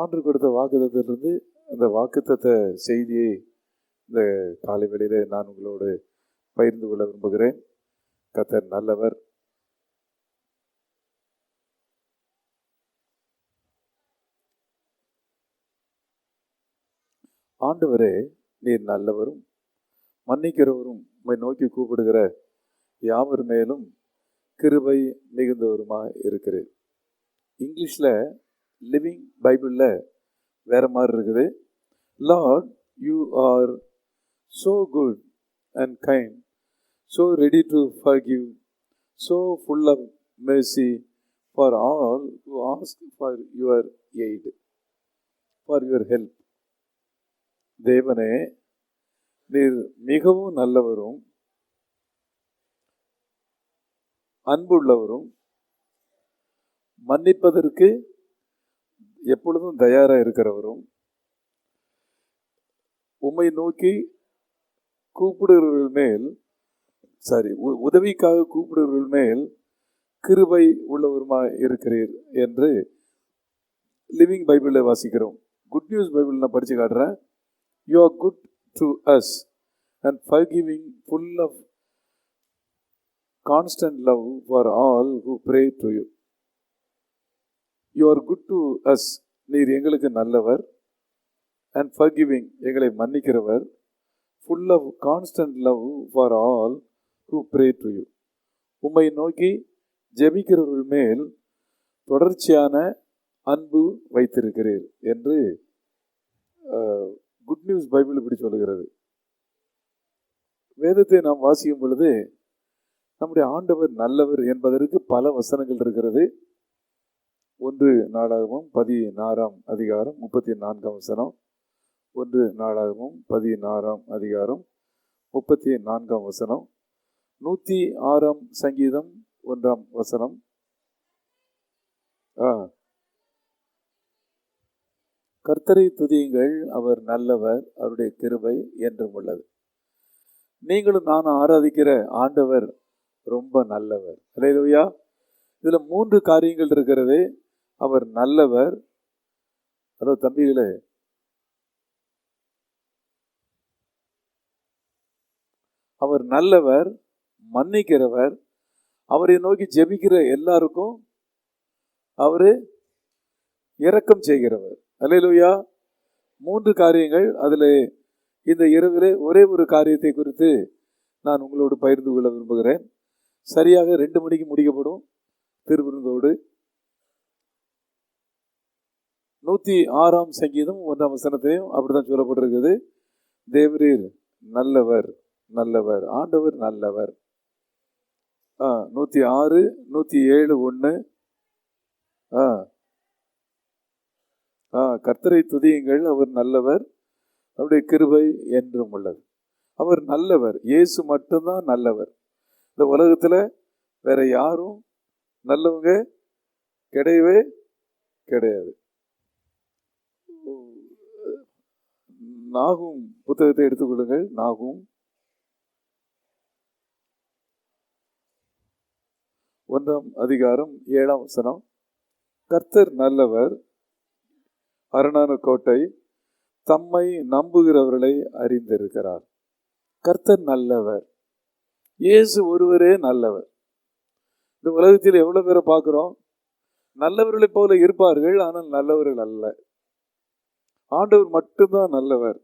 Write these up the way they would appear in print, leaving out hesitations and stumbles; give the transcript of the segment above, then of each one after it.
ஆண்டு கொடுத்த வாக்குத்தத்திலிருந்து அந்த வாக்குத்தத்த செய்தியை இந்த காலை வேளையிலே நான் உங்களோடு பகிர்ந்து கொள்ள விரும்புகிறேன். கர்த்தர் நல்லவர். ஆண்டவரே, நீர் நல்லவரும் மன்னிக்கிறவரும் உம்மை நோக்கி கூப்பிடுகிற யாவர் மேலும் கிருபை மிகுந்தவருமாய் இருக்கிறேன். இங்கிலீஷில் லிவிங் பைபிளில் வேற மாதிரி இருக்குது. Lord, you are so good and kind, so ready to forgive, so full of mercy for all who ask for your aid, for your help. தேவனே, நீர் மிகவும் நல்லவரும் அன்புள்ளவரும் மன்னிப்பதற்கு எப்பொழுதும் தயாராக இருக்கிறவரும் உம்மை நோக்கி கூப்பிடுகிறவர்கள் மேல் உதவிக்காக கூப்பிடுகிறவர்கள் மேல் கிருபை உள்ளவருமாய் இருக்கிறீர் என்று லிவிங் பைபிளில் வாசிக்கிறோம். குட் நியூஸ் பைபிள் நான் படித்து காட்டுறேன். You are good to us and forgiving, full of constant love for all who pray to you. You are good to us. நீர் எங்களுக்கு நல்லவர். and forgiving, எங்களை மன்னிக்கிறவர். full of constant love for all who pray to you. உம்மை நோக்கி ஜெபிக்கிறவர்கள் மேல் தொடர்ச்சியான அன்பு வைத்திருக்கிறீர் என்று குட் நியூஸ் பைபிள் இப்படி சொல்லுகிறது. வேதத்தை நாம் வாசிக்கும் பொழுது நம்முடைய ஆண்டவர் நல்லவர் என்பதற்கு பல வசனங்கள் இருக்கிறது. 1 நாளாகமம் 16 அதிகாரம் 34 வசனம், 1 நாளாகமம் 16 அதிகாரம் 34 வசனம், 106 சங்கீதம் 1 வசனம். கர்த்தரை துதியுங்கள், அவர் நல்லவர், அவருடைய கிருபை என்றும் உள்ளது. நீங்களும் நானும் ஆராதிக்கிற ஆண்டவர் ரொம்ப நல்லவர். அல்லேலூயா. இதுல 3 காரியங்கள் இருக்கிறது. அவர் நல்லவர். ஹலோ தம்பிகளே, அவர் நல்லவர், மன்னிக்கிறவர், அவரை நோக்கி ஜெபிக்கிற எல்லாருக்கும் அவரு இரக்கம் செய்கிறவர். அல்லேலூயா. 3 காரியங்கள். அதில் இந்த இரவிலே ஒரே ஒரு காரியத்தை குறித்து நான் உங்களோடு பகிர்ந்து கொள்ள விரும்புகிறேன். சரியாக 2 மணிக்கு முடிக்கப்படும் திருவிருந்தோடு. 106 சங்கீதம் 1 வசனத்தையும் அப்படிதான் சொல்லப்பட்டிருக்குது. தேவரீர் நல்லவர், நல்லவர், ஆண்டவர் நல்லவர். 106, 107, 1. கர்த்தரை துதியுங்கள், அவர் நல்லவர், அவருடைய கிருபை என்றும் உள்ளது. அவர் நல்லவர். இயேசு மட்டும்தான் நல்லவர். இந்த உலகத்தில் வேற யாரும் நல்லவங்க கிடையவே கிடையாது. நாகும் புத்தகத்தை எடுத்துக்கொள்ளுங்கள். நாகும் 1 அதிகாரம் 7 வசனம். கர்த்தர் நல்லவர், அரணான கோட்டை, தம்மை நம்புகிறவர்களை அறிந்திருக்கிறார். கர்த்தர் நல்லவர். இயேசு ஒருவரே நல்லவர். இந்த உலகத்தில் எவ்வளவு பேரை பார்க்கிறோம், நல்லவர்களை போல இருப்பார்கள், ஆனால் நல்லவர்கள் அல்ல. ஆண்டவர் மட்டும்தான் நல்லவர்.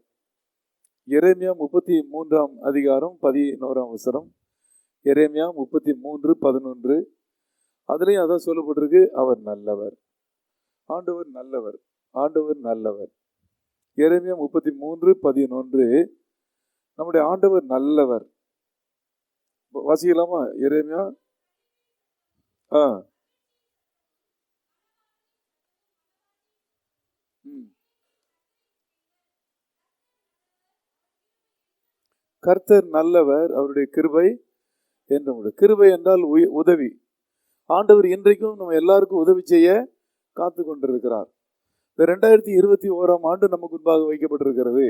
எரேமியா 33 அதிகாரம் 11 வசனம். எரேமியா 33, 11. அதுலேயும் அதான் சொல்லப்பட்டிருக்கு, அவர் நல்லவர், ஆண்டவர் நல்லவர், ஆண்டவர் நல்லவர். எரேமியா 33, 11. நம்முடைய ஆண்டவர் நல்லவர். வாசிக்கலாமா? எரேமியா கர்த்தர் நல்லவர், அவருடைய கிருபை என்றும் உள்ளது. கிருபை என்றால் உதவி. ஆண்டவர் இன்றைக்கும் நம்ம எல்லாருக்கும் உதவி செய்ய காத்து கொண்டிருக்கிறார். இந்த 2021 ஆண்டு நமக்கு முன்பாக வைக்கப்பட்டிருக்கிறது.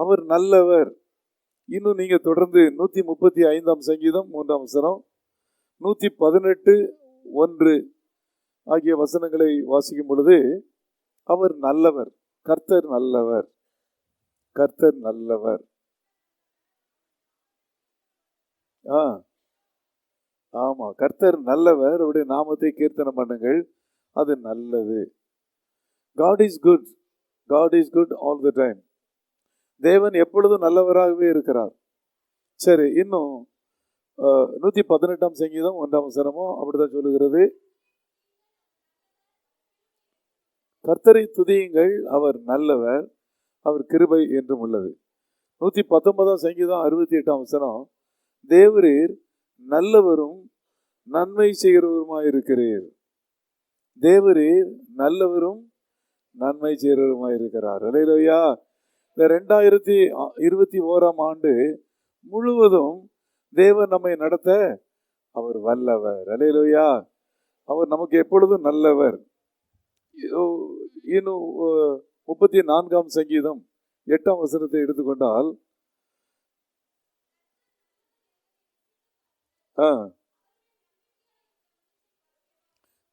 அவர் நல்லவர். இன்னும் நீங்க தொடர்ந்து 135 சங்கீதம் 3 வசனம், 118, 1 ஆகிய வசனங்களை வாசிக்கும் பொழுது அவர் நல்லவர். கர்த்தர் நல்லவர். கர்த்தர் நல்லவர். ஆமா, கர்த்தர் நல்லவர். அவருடைய நாமத்தை கீர்த்தனம் பண்ணுங்கள், அது நல்லது. God is good. God is good all the time. தேவன் எப்பொழுதும் நல்லவராகவே இருக்கிறார். சரி, இன்னும் 118 சங்கீதம் 1 வசனமும் அப்படிதான் சொல்லுகிறது. கர்த்தரை துதியுங்கள், அவர் நல்லவர், அவர் கிருபை என்றும் உள்ளது. 119 சங்கீதம் 68 வசனம், தேவரீர் நல்லவரும் நன்மை செய்கிறவருமாயிருக்கிறீர். தேவரீர் நல்லவரும் நன்மை செய்கிறவருமாயிருக்கிறார். அல்லேலூயா. இந்த 2021 ஆண்டு முழுவதும் தேவன் நம்மை நடத்த அவர் வல்லவர். அல்லேலூயா. அவர் நமக்கு எப்பொழுதும் நல்லவர். இன்னும் 34 சங்கீதம் 8 வசனத்தை எடுத்துக்கொண்டால்,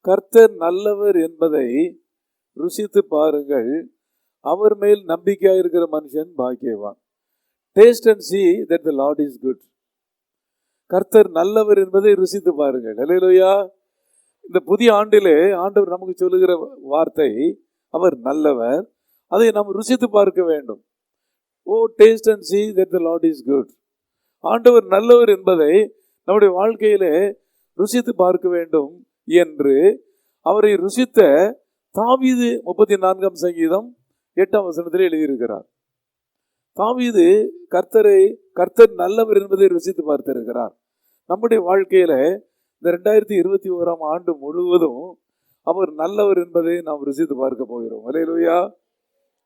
கர்த்தர் நல்லவர் என்பதை ருசித்து பாருங்கள், அவர் மேல் நம்பிக்கையா இருக்கிற மனுஷன் பாக்கியவான். Taste and see that the Lord is good. கர்த்தர் நல்லவர் என்பதை ருசித்து பாருங்கள். அல்லேலூயா. இந்த புதிய ஆண்டிலே ஆண்டவர் நமக்கு சொல்லுகிற வார்த்தை, அவர் நல்லவர், அதை நாம் ருசித்து பார்க்க வேண்டும். O taste and see that the Lord is good. ஆண்டவர் நல்லவர் என்பதை நம்முடைய வாழ்க்கையிலே ருசித்து பார்க்க வேண்டும் என்று அவரை ருசித்த தாவீது 34 சங்கீதம் 8 வசனத்தில் எழுதியிருக்கிறார். தாவீது கர்த்தர் நல்லவர் என்பதை ருசித்து பார்த்திருக்கிறார். நம்முடைய வாழ்க்கையில இந்த 2021 ஆண்டு முழுவதும் அவர் நல்லவர் என்பதை நாம் ருசித்து பார்க்க போகிறோம். அல்லேலூயா.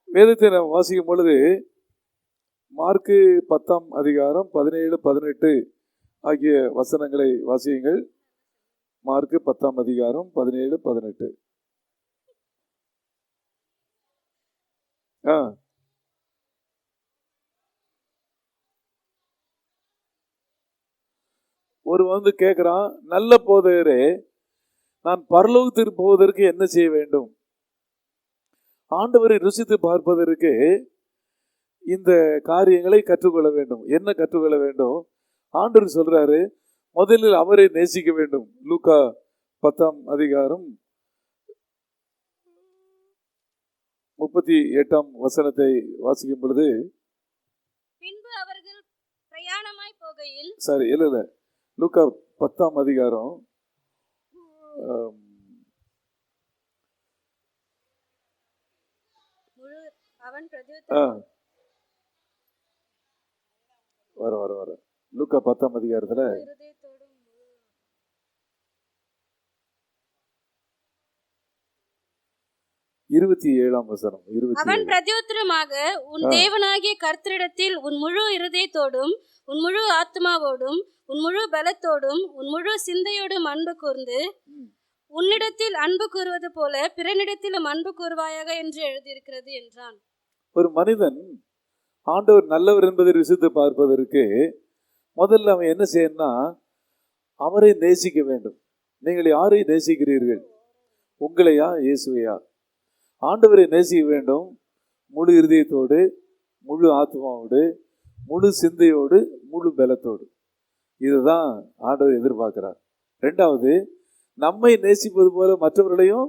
வேதத்தை நாம் வாசிக்கும் பொழுது மார்க்கு 10 அதிகாரம் 17, 18 ஆகிய வசனங்களை வாசியுங்கள். மார்க்கு 10 அதிகாரம் 17, 18. ஒரு வந்து கேட்கிறான், நல்ல போதகரே, நான் பரலோகத்திற்கு போவதற்கு என்ன செய்ய வேண்டும்? ஆண்டவரை ருசித்து பார்ப்பதற்கு இந்த காரியங்களை கற்றுக்கொள்ள வேண்டும். என்ன கற்றுக்கொள்ள வேண்டும்? ஆண்டவர் சொல்றாரு, முதலில் அவரை நேசிக்க வேண்டும். லூக்கா 10 அதிகாரம் 38 வசனத்தை வாசிக்கும் பொழுது, பின்பு அவர்கள் பிரயாணமாய் போகையில், இல்ல லூக்கா 10 அதிகாரம் வர லூக்கா 10 அதிகாரத்துல 27 வசனம். அவன் பிரதியுத்தரமாக, உன் தேவனாகிய கர்த்தரிடத்தில் உன் முழு இருதயத்தோடும் உன் முழு ஆத்மாவோடும் உன் முழு பலத்தோடும் உன் முழு சிந்தையோடும் அன்பு கூர்ந்து, உன்னிடத்தில் அன்பு கூறுவது போல பிறனிடத்திலும் அன்பு கூறுவாயாக என்று எழுதியிருக்கிறது என்றான். ஒரு மனிதன் ஆண்டவர் நல்லவர் என்பதை ருசித்து பார்ப்பதற்கு முதல்ல அவன் என்ன செய்யணும்னா, அவரை நேசிக்க வேண்டும். நீங்கள் யாரை நேசிக்கிறீர்கள்? உங்களையா இயேசுவையா? ஆண்டவரை நேசிக்க வேண்டும். முழு இருதயத்தோடு, முழு ஆத்மாவோடு, முழு சிந்தையோடு, முழு பலத்தோடு. இதுதான் ஆண்டவர் எதிர்பார்க்கிறார். ரெண்டாவது, நம்மை நேசிப்பது போல மற்றவர்களையும்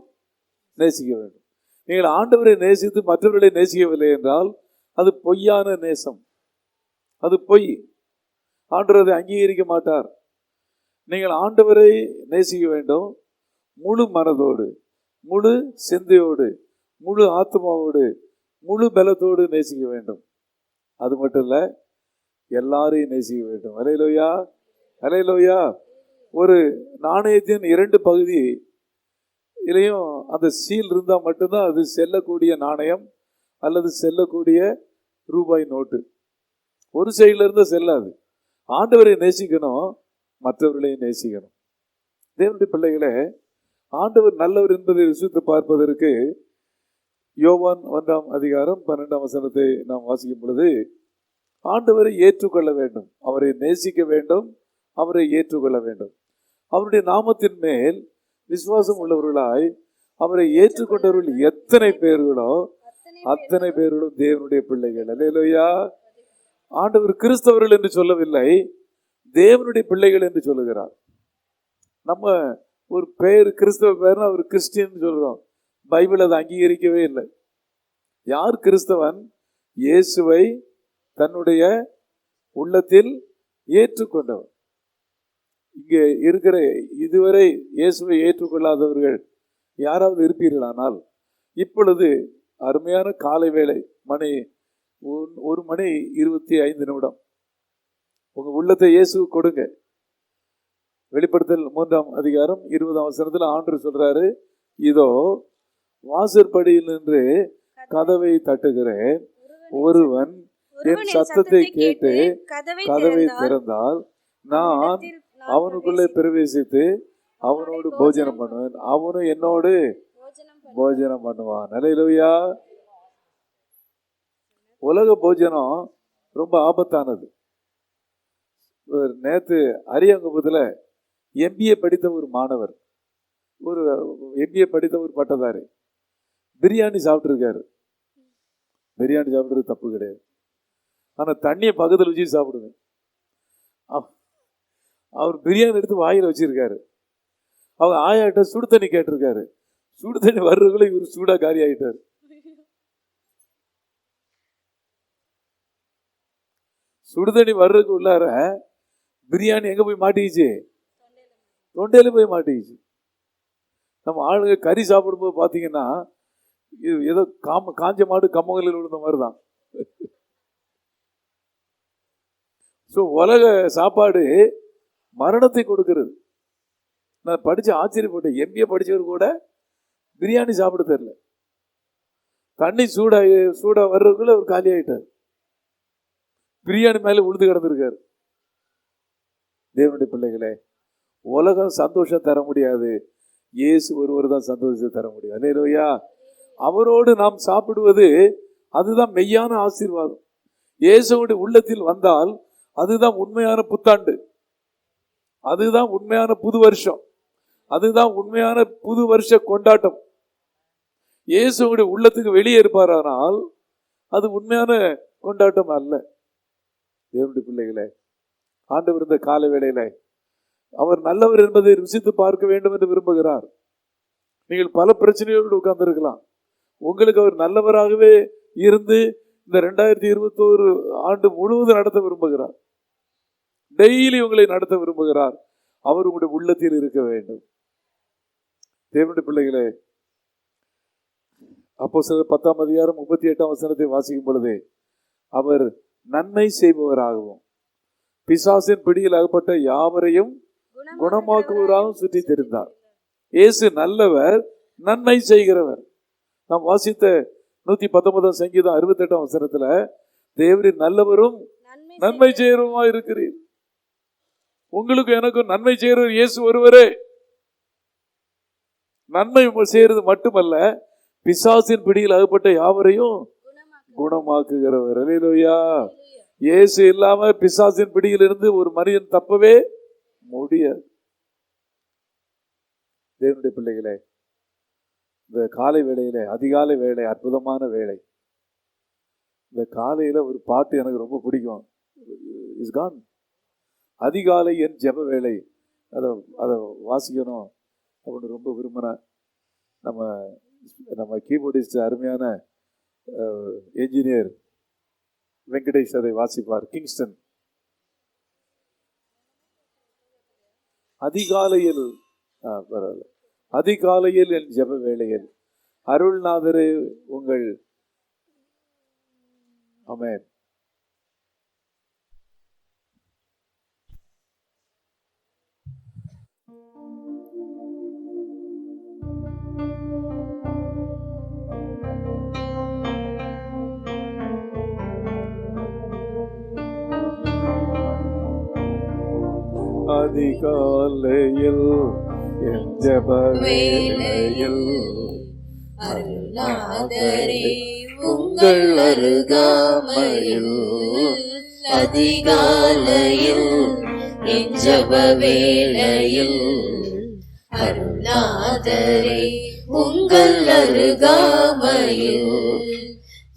நேசிக்க வேண்டும். நீங்கள் ஆண்டவரை நேசித்து மற்றவர்களை நேசிக்கவில்லை என்றால் அது பொய்யான நேசம், அது பொய். ஆண்டவர் அதை அங்கீகரிக்க மாட்டார். நீங்கள் ஆண்டவரை நேசிக்க வேண்டும், முழு மனதோடு, முழு சிந்தையோடு, முழு ஆத்மாவோடு, முழு பலத்தோடு நேசிக்க வேண்டும். அது மட்டும் இல்லை, எல்லாரையும் நேசிக்க வேண்டும். அல்லேலூயா, அல்லேலூயா. ஒரு நாணயத்தின் 2 பகுதி இதுலேயும் அந்த சீல் இருந்தால் மட்டும்தான் அது செல்லக்கூடிய நாணயம் அல்லது செல்லக்கூடிய ரூபாய் நோட்டு. ஒரு சைடில் இருந்தால் செல்லாது. ஆண்டவரை நேசிக்கணும், மற்றவர்களையும் நேசிக்கணும். தேவனுடைய பிள்ளைகளே, ஆண்டவர் நல்லவர் என்பதை ருசித்து பார்ப்பதற்கு யோவான் 1 அதிகாரம் 12 வசனத்தை நாம் வாசிக்கும் பொழுது, ஆண்டவரை ஏற்றுக்கொள்ள வேண்டும், அவரை நேசிக்க வேண்டும், அவரை ஏற்றுக்கொள்ள வேண்டும். அவருடைய நாமத்தின் மேல் விசுவாசம் உள்ளவர்களாய் அவரை ஏற்றுக்கொண்டவர்கள் எத்தனை பேர்களோ அத்தனை பேர்களும் தேவனுடைய பிள்ளைகள். அல்லேலூயா. ஆண்டவர் கிறிஸ்தவர்கள் என்று சொல்லவில்லை, தேவனுடைய பிள்ளைகள் என்று சொல்லுகிறார். நம்ம ஒரு பெயர் கிறிஸ்தவ பெயர், அவர் கிறிஸ்டியன் சொல்றோம். பைபிள் அதை அங்கீகரிக்கவே இல்லை. யார் கிறிஸ்தவன்? இயேசுவை தன்னுடைய உள்ளத்தில் ஏற்றுக்கொண்டவர். இங்கே இருக்கிற இதுவரை இயேசுவை ஏற்றுக்கொள்ளாதவர்கள் யாராவது இருப்பீர்களானால், இப்பொழுது அருமையான காலை வேளை, மணி 1:25 உங்க உள்ளத்தை இயேசு கொடுங்க. வெளிப்படுத்தல் 3:20 ஆண்டவர் சொல்றாரு, இதோ வாசற்படியில் நின்று கதவை தட்டுகிறேன், ஒருவன் என் சத்தத்தை கேட்டு கதவை திறந்தால் நான் அவனுக்குள்ளே பிரவேசித்து அவனோடு போஜனம் பண்ணுவேன், அவனும் என்னோடு போஜனம் பண்ணுவான். அல்லேலூயா. உலக போஜனம் ரொம்ப ஆபத்தானது. நேத்து அரியங்குப்பத்தில் MBA படித்த ஒரு மாணவர், ஒரு MBA படித்த ஒரு பட்டதாரி பிரியாணி சாப்பிட்டுருக்காரு. பிரியாணி சாப்பிட்றது தப்பு கிடையாது, ஆனால் தண்ணியை பக்கத்தில் வச்சு சாப்பிடுங்க. அவர் பிரியாணி எடுத்து வாயில் வச்சிருக்காரு. அவங்க ஆயாட்ட சுடு தண்ணி கேட்டிருக்காரு. சுடு தண்ணி வர்றதுக்குள்ள இவர் சூடா காரி ஆகிட்டார். சுடு தண்ணி வர்றதுக்கு உள்ளார பிரியாணி எங்க போய் மாட்டிக்கிச்சு? தொண்டையில போய் மாட்டிக்கிச்சு. நம்ம ஆளுங்க கறி சாப்பிடும்போது பார்த்தீங்கன்னா ஏதோ காஞ்ச மாடு கம்மங்களில் விழுந்த மாதிரி தான். ஸோ உலக சாப்பாடு மரணத்தை கொடுக்கிறது. நான் படித்து ஆச்சரியப்பட்டேன். MBA படித்தவர் கூட பிரியாணி சாப்பிட தெரியல. தண்ணி சூடா வர்றதுக்குள்ள அவர் காலி ஆகிட்டார். பிரியாணி மேலே உழுது கிடந்திருக்காரு. தேவனுடைய பிள்ளைகளே, உலகம் சந்தோஷம் தர முடியாது, இயேசு ஒருவர் தான் சந்தோஷத்தை தர முடியும். அல்லேலூயா. அவரோடு நாம் சாப்பிடுவது அதுதான் மெய்யான ஆசீர்வாதம். இயேசுவோட உள்ளத்தில் வந்தால் அதுதான் உண்மையான புத்தாண்டு, அதுதான் உண்மையான புது வருஷம், அதுதான் உண்மையான புது வருஷ கொண்டாட்டம். இயேசுவோட உள்ளத்துக்கு வெளியே இருப்பாரானால் அது உண்மையான கொண்டாட்டம் அல்ல. தேவனுடைய பிள்ளைகளே, ஆண்டவர் இந்த கால வேளையில அவர் நல்லவர் என்பதை ருசித்து பார்க்க வேண்டும் என்று விரும்புகிறார். நீங்கள் பல பிரச்சனைகளோடு உட்கார்ந்து இருக்கலாம். உங்களுக்கு அவர் நல்லவராகவே இருந்து இந்த 2021 ஆண்டு முழுவதும் நடத்த விரும்புகிறார். டெய்லி உங்களை நடத்த விரும்புகிறார். அவர் உங்களுடைய உள்ளத்தில் இருக்க வேண்டும். தேவனுடைய பிள்ளைகளே, அப்போஸ்தலர் 10:38 வாசிக்கும் பொழுது, அவர் நன்மை செய்பவராகவும் பிசாசின் பிடியில் அகப்பட்ட யாவரையும் குணமாக்குவராகவும் சுற்றி தெரிந்தார். இயேசு நல்லவர், நன்மை செய்கிறவர். நாம் வாசித்த 119 சங்கீதம் 68 தேவரின் நல்லவரும் நன்மை செய்கிறவருமா இருக்கிறீர். உங்களுக்கு எனக்கும் நன்மை செய்கிறவர் இயேசு ஒருவரே. நன்மை செய்யறது மட்டுமல்ல, பிசாசின் பிடியில் அகப்பட்ட யாவரையும் குணமாக்குகிறவர். அல்லேலூயா. இயேசு இல்லாம பிசாசின் பிடியில் இருந்து ஒரு மனிதன் தப்பவே முடியாது. தேவனுடைய பிள்ளைகளே, இந்த காலை வேளையிலே, அதிகாலை வேளை, அற்புதமான வேளை. இந்த காலையில ஒரு பாட்டு எனக்கு ரொம்ப பிடிக்கும். இஸ் கான். அதிகாலை என் ஜெப வேளை, அதை வாசிக்கணும் அப்படின்னு ரொம்ப விரும்பினேன். நம்ம கீபோர்டிஸ்ட் அருமையான என்ஜினியர் வெங்கடேஷ் அதை வாசிப்பார். கிங்ஸ்டன். அதிகாலையில் பரவாயில்ல, அதிகாலையில் என் ஜெப வேளையில் அருள்நாதரே உங்கள் ஆமென். அதிகாலையில் என் ஜெப வேளையில் அருள்நாதரே உங்கள் அருகாமையில், அதிகாலையில் என் ஜெப வேளையில் அருள்நாதரே உங்கள் அருகாமையில்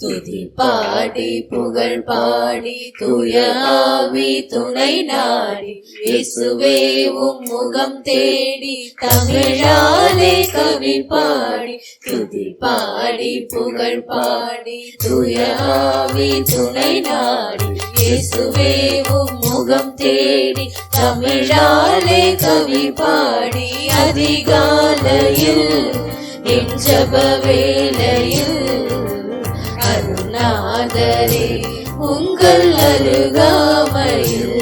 துதி பாடி புகழ் பாடி தூய ஆவி துணை நாடி இயேசுவே உம் முகம் தேடி தமிழாலே கவி பாடி துதி பாடி புகழ் பாடி தூய ஆவி துணை நாடி இயேசுவே உம் முகம் தேடி தமிழாலே கவி பாடி அதிகாலையில் என் ஜெப வேளையில் அருணாதரே உங்கள் அருகாமையில்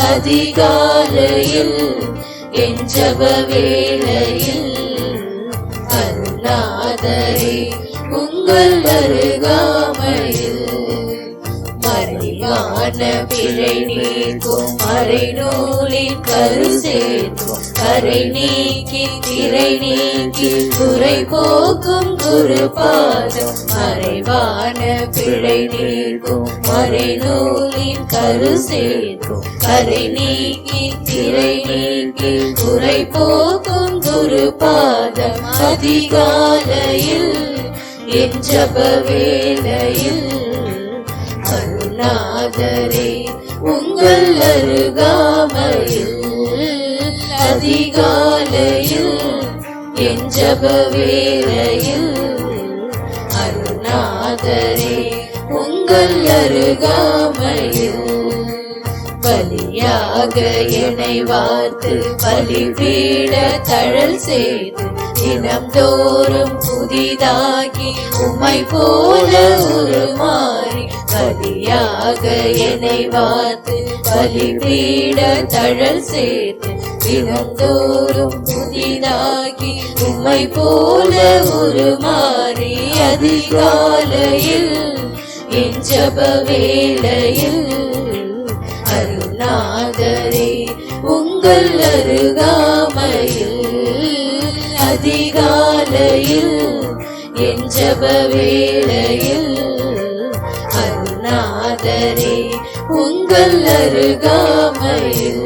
அதிகாலையில் என் ஜெப வேளையில் அருணாதரே உங்கள் அருகாமையில் மறைவான பிழை நீக்கும் மறைநூலின் கரு சேர்க்கும் கரை நீக்கி திரை நீக்கி குறை போக்கும் குரு பாதம் மறைவான பிழை நீக்கும் மறைநூலின் கரு சேர்க்கும் கரை நீக்கி திரை நீக்கி குறை போக்கும் குரு பாதம் அதிகாலையில் என் ஜெப வேளையில் அருணாதரே உங்கள் அருகாமையில் அதிகாலையில் என் ஜெப வேளையில் அருணாதரே உங்கள் அருகாமையில் பலியாக என்னை வார்த்து பலிபீட தழல் செய்து தினம்தோறும் புதிதாகி உம்மை போல உருமாறி பலியாக என்னை வார்த்து பலிபீட தழல் செய்து தினம்தோறும் புதிதாகி உம்மை போல உருமாறி அதிகாலையில் என் ஜெப வேளையில் அருணாதரே உங்கள் அருகாமையில் அதிகாலையில் என் ஜெப வேளையில் அருணாதரே உங்கள் அருகாமையில்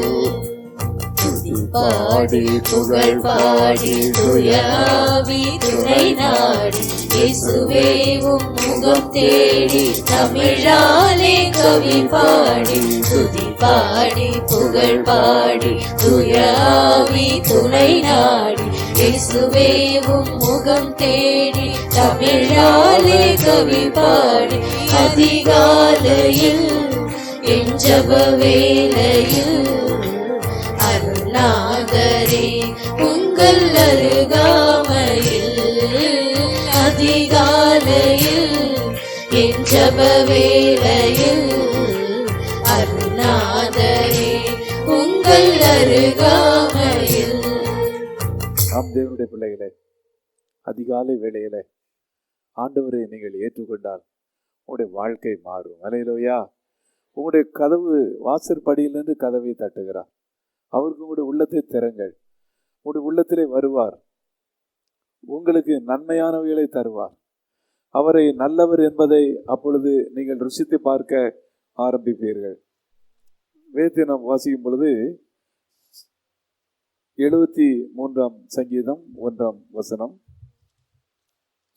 துதி பாடி புகழ் பாடி தூய ஆவி துணை நாடி இயேசுவே உம் முகம் தேடி தமிழாலே கவி பாடி துதி பாடி புகழ் பாடி தூய ஆவி துணை நாடி இயேசுவே உம் முகம் தேடி தமிழாலே கவி பாடி அதிகாலையில் என் ஜெப வேளையில் அருணாதரே உங்கள் அருகாமையில் அதிகாலையில் என் ஜெப வேளையில் அருணாதரே உங்கள் அருகாமையில். நாம் தேவனுடைய பிள்ளைகளே, அதிகாலை வேளையிலே ஆண்டவரை நீங்கள் ஏற்றுக்கொண்டால் உங்களுடைய வாழ்க்கை மாறும். அல்லேலூயா. உங்களுடைய கதவு வாசற்படியிலிருந்து கதவை தட்டுகிறார். அவருக்கு உங்களுடைய உள்ளத்தை திறங்கள். உங்களுடைய உள்ளத்திலே வருவார். உங்களுக்கு நன்மையானவைகளை தருவார். அவரை நல்லவர் என்பதை அப்பொழுது நீங்கள் ருசித்து பார்க்க ஆரம்பிப்பீர்கள். வேதத்தை நாம் வாசிக்கும் பொழுது 73ஆம் சங்கீதம் 1ஆம் வசனம்,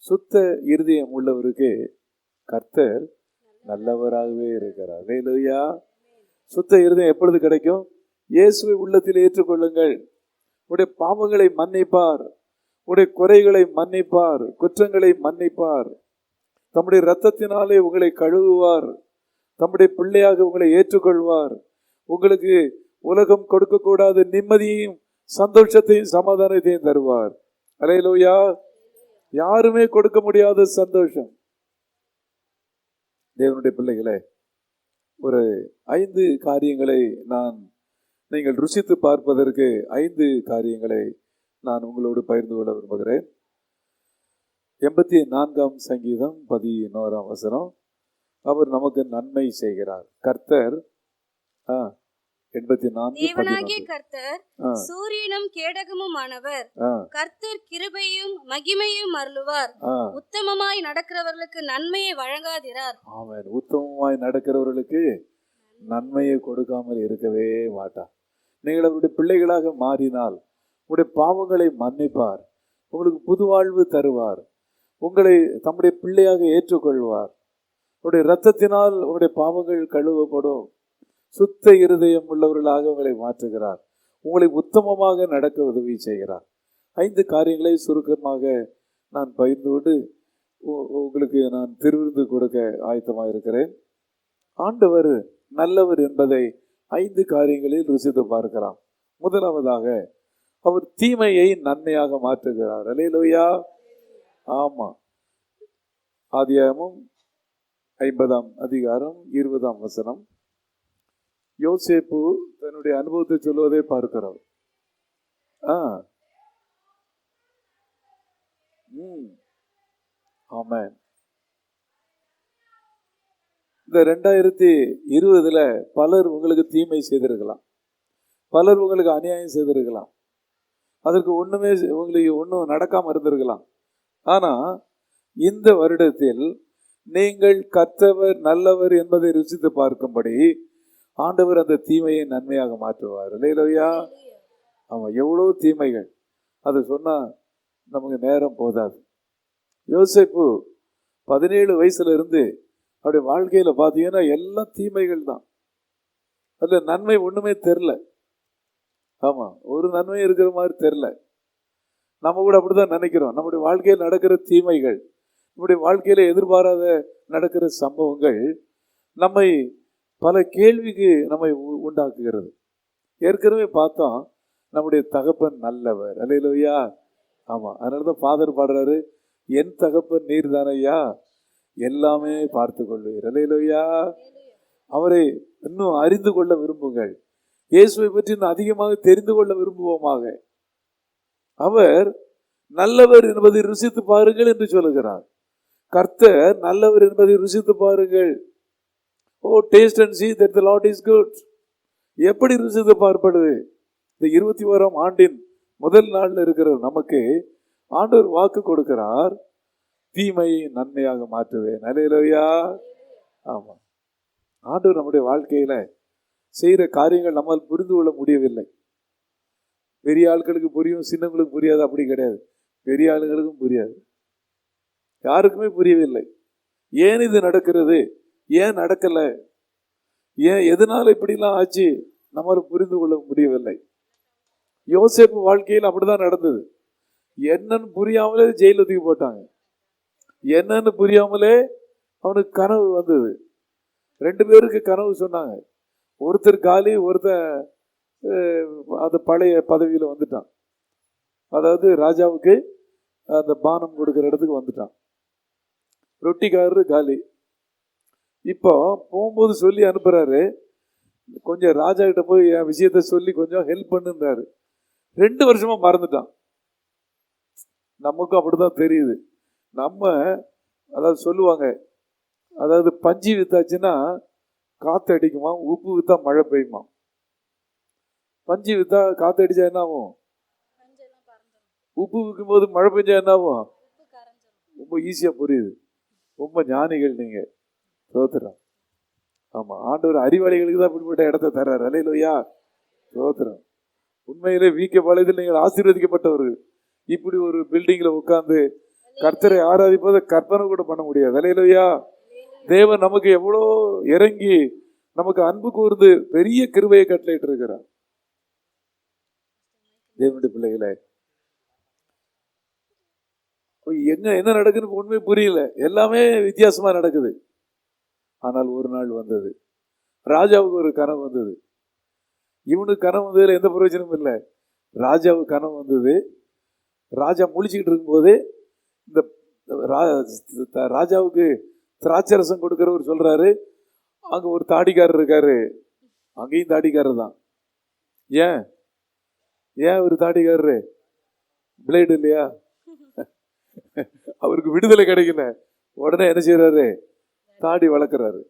சுத்த இருதயம் உள்ளவருக்கு கர்த்தர் நல்லவராகவே இருக்கிறார். அல்லேலூயா. சுத்த இருதயம் எப்பொழுது கிடைக்கும்? இயேசுவை உள்ளத்தில் ஏற்றுக்கொள்ளுங்கள். உடைய பாவங்களை மன்னிப்பார், உடைய குறைகளை மன்னிப்பார், குற்றங்களை மன்னிப்பார். தம்முடைய இரத்தத்தினாலே உங்களை கழுவுவார். தம்முடைய பிள்ளையாக உங்களை ஏற்றுக்கொள்வார். உங்களுக்கு உலகம் கொடுக்கக்கூடாத நிம்மதியையும் சந்தோஷத்தையும் சமாதானத்தையும் தருவார். அல்லேலூயா. யாருமே கொடுக்க முடியாத சந்தோஷம். தேவனுடைய பிள்ளைகளே, ஒரு 5 காரியங்களை நீங்கள் ருசித்து பார்ப்பதற்கு 5 காரியங்களை நான் உங்களோடு பகிர்ந்து கொள்ள விரும்புகிறேன். 84ஆம் சங்கீதம் 11ஆம் வசனம், அவர் நமக்கு நன்மை செய்கிறார். கர்த்தர் 84 தேவனாகிய கர்த்தர் சூரியனும் கேடகமுமானவர். கர்த்தர் கிருபையும் மகிமையும் அருளுவார். உத்தமமாய் நடக்கிறவர்களுக்கு நன்மையை வழங்காதிரார். ஆமென். உத்தமமாய் நடக்கிறவர்களுக்கு நன்மையை கொடுக்காமல் இருக்கவே மாட்டார். நீங்கள் அவருடைய பிள்ளைகளாக மாறினால் உங்களுடைய பாவங்களை மன்னிப்பார், உங்களுக்கு புது வாழ்வு தருவார். உங்களை தம்முடைய பிள்ளையாக ஏற்றுக்கொள்வார். உங்களுடைய இரத்தத்தினால் உங்களுடைய பாவங்கள் கழுவப்படும். சுத்த இருதயம் உள்ளவர்களாக உங்களை மாற்றுகிறார். உங்களை உத்தமமாக நடக்க உதவி செய்கிறார். 5 காரியங்களை சுருக்கமாக நான் பகிர்ந்து கொண்டு உங்களுக்கு நான் திருவிருந்து கொடுக்க ஆயத்தமாக இருக்கிறேன். ஆண்டவர் நல்லவர் என்பதை 5 காரியங்களில் ருசித்து பார்க்கலாம். முதலாவதாக, அவர் தீமையை நன்மையாக மாற்றுகிறார். அல்லேலூயா. ஆமா, ஆதியாகமம் 50ஆம் அதிகாரம் 20ஆம் வசனம். யோசேப்பு தன்னுடைய அனுபவத்தை சொல்வதை பார்க்கிறோம். ஆமென். இந்த 2020 பலர் உங்களுக்கு தீமை செய்திருக்கலாம், பலர் உங்களுக்கு அநியாயம் செய்திருக்கலாம், அதற்கு உங்களுக்கு ஒன்றும் நடக்காம இருந்திருக்கலாம். ஆனா இந்த வருடத்தில் நீங்கள் கர்த்தர் நல்லவர் என்பதை ருசித்து பார்க்கும்படி ஆண்டவர் அந்த தீமையை நன்மையாக மாற்றுவார். இல்லையா? ஆமா, எவ்வளவு தீமைகள், அது சொன்னா நமக்கு நேரம் போதாது. யோசேப்பு 17 வயசுல இருந்து அவருடைய வாழ்க்கையில பார்த்தீங்கன்னா எல்லாம் தீமைகள் தான். அதுல நன்மை ஒண்ணுமே தெரில. ஆமா, ஒரு நன்மை இருக்கிற மாதிரி தெரில. நம்ம கூட அப்படிதான் நினைக்கிறோம். நம்முடைய வாழ்க்கையில் நடக்கிற தீமைகள், நம்முடைய வாழ்க்கையில எதிர்பாராத நடக்கிற சம்பவங்கள் நம்மை பல கேள்விக்கு நம்மை உண்டாக்குகிறது. ஏற்கனவே பார்த்தோம், நம்முடைய தகப்பன் நல்லவர். அல்லேலூயா. ஆமா, அதனாலதான் ஃபாதர் பாடுறாரு, என் தகப்பன் நீர் தானையா, எல்லாமே பார்த்து கொள்வீர். அல்லேலூயா. அவரை இன்னும் அறிந்து கொள்ள விரும்புங்கள். இயேசுவை பற்றி இன்னும் அதிகமாக தெரிந்து கொள்ள விரும்புவோமாக. அவர் நல்லவர் என்பதை ருசித்து பாருங்கள் என்று சொல்லுகிறார். கர்த்தர் நல்லவர் என்பதை ருசித்து பாருங்கள். O, taste and see that the Lord is good. எப்படி ருசித்து பார்ப்பது? இந்த 21ஆம் ஆண்டின் முதல் நாள்ல இருக்கிற நமக்கு ஆண்டவர் வாக்கு கொடுக்கிறார், தீமையை நன்மையாக மாற்றுவேன். அல்லேலூயா. ஆமா, ஆண்டவர் நம்முடைய வாழ்க்கையில செய்கிற காரியங்கள் நம்மால் புரிந்து கொள்ள முடியவில்லை. பெரிய ஆட்களுக்கு புரியும், சின்னங்களுக்கு புரியாது, அப்படி கிடையாது. பெரிய ஆளுங்களுக்கும் புரியாது, யாருக்குமே புரியவில்லை. ஏன் இது நடக்கிறது, ஏன் நடக்கல, ஏன் எதனால இப்படிலாம் ஆச்சு, நம்மளால புரிந்து கொள்ள முடியவில்லை. யோசேப்பு வாழ்க்கையில் அப்படிதான் நடந்தது. என்னன்னு புரியாமலே ஜெயில தூக்கி போட்டாங்க. என்னன்னு புரியாமலே அவனுக்கு கனவு வந்தது. 2 பேருக்கு கனவு சொன்னாங்க. ஒருத்தர் காலி, ஒருத்தர் அந்த பழைய பதவியில் வந்துட்டான். அதாவது ராஜாவுக்கு அந்த பானம் கொடுக்குற இடத்துக்கு வந்துட்டான். ரொட்டிக்காரரு காலி. இப்போ போகும்போது சொல்லி அனுப்புறாரு, கொஞ்சம் ராஜா கிட்ட போய் என் விஷயத்த சொல்லி கொஞ்சம் ஹெல்ப் பண்ணுன்றாரு. 2 வருஷமா மறந்துட்டான். நமக்கும் அப்படிதான் தெரியுது. நம்ம அதாவது சொல்லுவாங்க, அதாவது பஞ்சு வித்தாச்சுன்னா காற்று அடிக்குமா, உப்பு வித்தா மழை பெய்யுமா. பஞ்சு வித்தா காற்று அடிச்சா என்ன ஆகும்? உப்பு விற்கும் போது மழை பெஞ்சா என்ன ஆகும்? ரொம்ப ஈஸியா புரியுது. ரொம்ப ஞானிகள் நீங்க, சோத்திரம். ஆமா, ஆண்டவர் அறிவாளிகளுக்கு தான் இப்படிப்பட்ட இடத்த தர்றாரு. அல்லேலூயா. சோத்திரம். உண்மையிலே வீக்க பாளையத்தில் நீங்கள் ஆசீர்வதிக்கப்பட்டவர்கள். இப்படி ஒரு பில்டிங்ல உட்கார்ந்து கர்த்தரை ஆராதிப்பதை கற்பனை கூட பண்ண முடியாது. அல்லேலூயா. தேவன் நமக்கு எவ்வளோ இறங்கி நமக்கு அன்பு கூர்ந்து பெரிய கிருபையை கட்டளையிட்டு இருக்கிறார். தேவனுடைய பிள்ளைகளே, என்ன நடக்குன்னு உண்மை புரியல, எல்லாமே வித்தியாசமா நடக்குது. ஆனால் ஒரு நாள் வந்தது, ராஜாவுக்கு ஒரு கனவு வந்தது. இவனுக்கு கனவு வந்ததுல எந்த பிரயோஜனமும் இல்லை. ராஜாவுக்கு கனவு வந்தது. ராஜா முழிச்சுக்கிட்டு இருக்கும்போது இந்த ராஜாவுக்கு திராட்சரசம் கொடுக்கிறவர் சொல்றாரு, அங்க ஒரு தாடிக்காரர் இருக்காரு. அங்கேயும் தாடிக்காரர் தான். ஏன் ஒரு தாடிக்காரரு? பிளேடு இல்லையா? அவருக்கு விடுதலை கிடைக்கல. உடனே என்ன செய்யறாரு? தாடி வளர்க்குறாரு.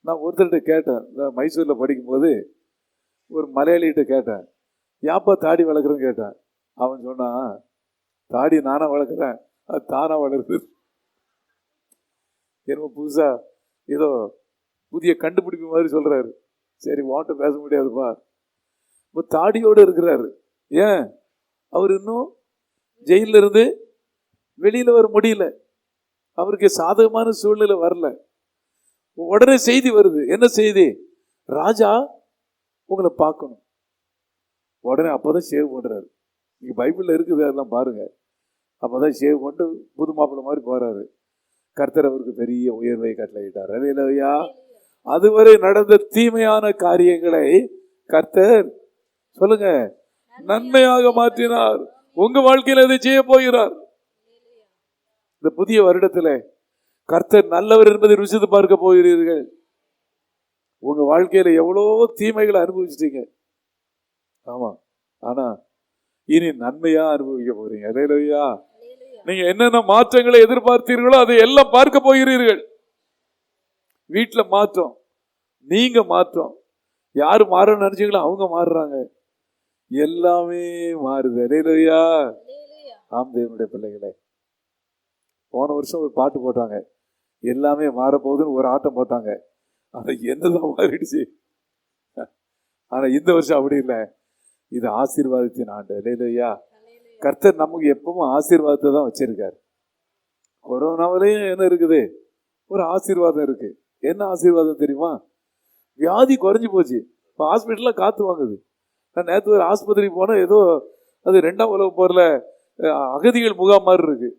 நான் ஒருத்தர்கிட்ட கேட்டேன், மைசூர்ல படிக்கும்போது ஒரு மலையாளிகிட்ட கேட்டேன், ஏப்பா தாடி வளர்க்குறேன்னு கேட்டேன். அவன் சொன்னான், தாடி நானா வளர்க்குறேன், அது தானா வளருது. என்ன புதுசா ஏதோ புதிய கண்டுபிடிப்பு மாதிரி சொல்றாரு. சரி, வாட்ட பேச முடியாதுப்பா. இப்போ தாடியோடு இருக்கிறாரு. ஏன்? அவர் இன்னும் ஜெயில இருந்து வெளியில வர முடியல, அவருக்கு சாதகமான சூழ்நிலை வரல. உடனே செய்தி வருது. என்ன செய்தி? ராஜா உங்களை பார்க்கணும். உடனே அப்போதான் ஷேவ் பண்றாரு. நீங்க பைபிள்ல இருக்குது, அதெல்லாம் பாருங்க. அப்போதான் ஷேவ் பண்ணிட்டு புது மாப்பிள்ளை மாதிரி போறாரு. கர்த்தர் அவருக்கு பெரிய உயர்வை கட்டளையிட்டார். அல்லேலூயா. அதுவரை நடந்த தீமையான காரியங்களை கர்த்தர் சொல்லுங்க நன்மையாக மாற்றினார். உங்க வாழ்க்கையில் அதை செய்ய போகிறார். இந்த புதிய வருடத்துல கர்த்தர் நல்லவர் என்பதை ருசித்து பார்க்க போகிறீர்கள். உங்க வாழ்க்கையில எவ்வளவோ தீமைகளை அனுபவிச்சிட்டீங்க. ஆமா, ஆனா இனி நன்மையா அனுபவிக்க போறீங்க. அல்லேலூயா. நீங்க என்னென்ன மாற்றங்களை எதிர்பார்த்தீர்களோ அதை எல்லாம் பார்க்க போகிறீர்கள். வீட்டுல மாற்றம், நீங்க மாற்றம். யாரு மாறன்னு நினைச்சீங்களோ அவங்க மாறுறாங்க. எல்லாமே மாறுது. அல்லேலூயா. ஆம் தேவனுடைய பிள்ளைகளே, போன வருஷம் ஒரு பாட்டு போட்டாங்க, எல்லாமே மாறப்போகுதுன்னு ஒரு ஆட்டம் போட்டாங்க. ஆனா என்னதான் மாறிடுச்சு. ஆனா இந்த வருஷம் அப்படி இல்லை. இது ஆசீர்வாதத்தின் ஆண்டு. அல்லேலூயா. கர்த்தர் நமக்கு எப்பவும் ஆசீர்வாதத்தை தான் வச்சிருக்காரு. கொரோனாவிலையும் என்ன இருக்குது? ஒரு ஆசீர்வாதம் இருக்கு. என்ன ஆசீர்வாதம் தெரியுமா? வியாதி குறைஞ்சி போச்சு. இப்போ ஹாஸ்பிட்டல்ல காத்து வாங்குது. நான் நேற்று ஒரு ஆஸ்பத்திரி போனால் ஏதோ அது 2ஆம் உலக போரில் அகதிகள் முகாம் மாதிரி இருக்கு.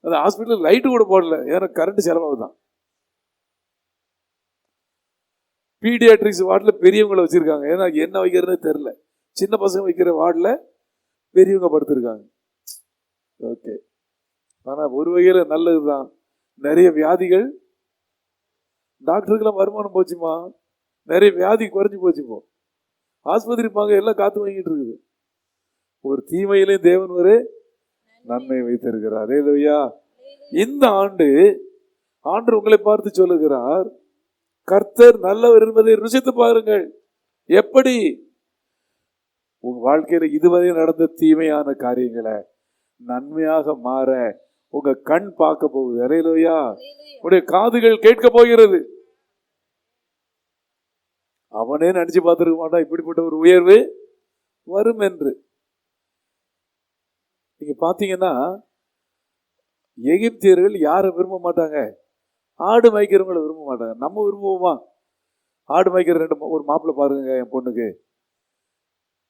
அந்த ஹாஸ்பிட்டல் லைட்டு கூட போடல, ஏன்னா கரண்ட் செலவாகுதான். பீடியாட்ரிக்ஸ் வார்டில் பெரியவங்களை வச்சிருக்காங்க. ஏன்னா என்ன வைக்கிறதுன்னு தெரில. சின்ன பசங்க வைக்கிற வார்டில் பெரியவங்க படுத்திருக்காங்க. ஓகே, ஆனால் ஒரு வகையில் நல்லது தான். நிறைய வியாதிகள், டாக்டருக்கெல்லாம் வருமானம் போச்சுமா, நிறைய வியாதி குறைஞ்சி போச்சுப்போ. ஆஸ்பத்திரி பாங்க எல்லாம் காத்து வாங்கிட்டு இருக்குது. ஒரு தீமையிலையும் தேவன் ஒரு நன்மை வைத்திருக்கிறார். அல்லேலூயா. இந்த ஆண்டு ஆண்டவர் உங்களை பார்த்து சொல்லுகிறார், கர்த்தர் நல்லவர் என்பதை ருசித்து பாருங்கள். எப்படி? உங்க வாழ்க்கையில இதுவரை நடந்த தீமையான காரியங்களை நன்மையாக மாற உங்க கண் பார்க்க போகுது. அல்லேலூயா. உடைய காதுகள் கேட்க போகிறது. அவனே நினைச்சு பார்த்திருக்க மாட்டான் இப்படிப்பட்ட ஒரு உயர்வு வரும் என்று. நீங்க பாத்தீங்கன்னா எகிப்தியர்கள் யாரை விரும்ப மாட்டாங்க? ஆடு மேய்க்கிறவங்களை விரும்ப மாட்டாங்க. நம்ம விரும்புவோமா? ஆடு மேய்க்கிற ஒரு மாப்பிள்ளை பாருங்க, என் பொண்ணுக்கு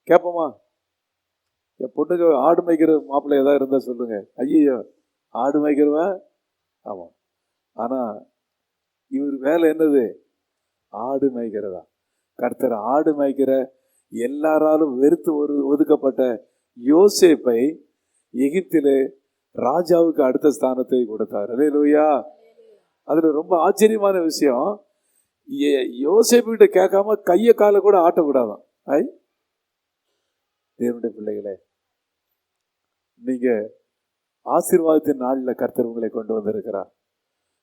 கேட்போமா? என் பொண்ணுக்கு ஆடு மேய்க்கிற மாப்பிள்ளை ஏதாவது இருந்தா சொல்லுங்க. ஐயோ, ஆடு மேய்க்கிறவன். ஆமா, ஆனா இவர் வேலை என்னது? ஆடு மேய்க்கிறதா. கர்த்தர் ஆடு மேய்க்கிற எல்லாராலும் வெறுத்து ஒதுக்கப்பட்ட யோசேப்பை எகிப்திலே ராஜாவுக்கு அடுத்த ஸ்தானத்தை கொடுத்தார். அல்லேலூயா. அதுல ரொம்ப ஆச்சரியமான விஷயம், யோசேப்பு கிட்ட கேட்காம கையை காலை கூட ஆட்டக்கூடாதான். ஐ தேவனுடைய பிள்ளைகளே, நீங்க ஆசீர்வாதத்தின் நாளில் கர்த்தர் உங்களை கொண்டு வந்திருக்கிறார்.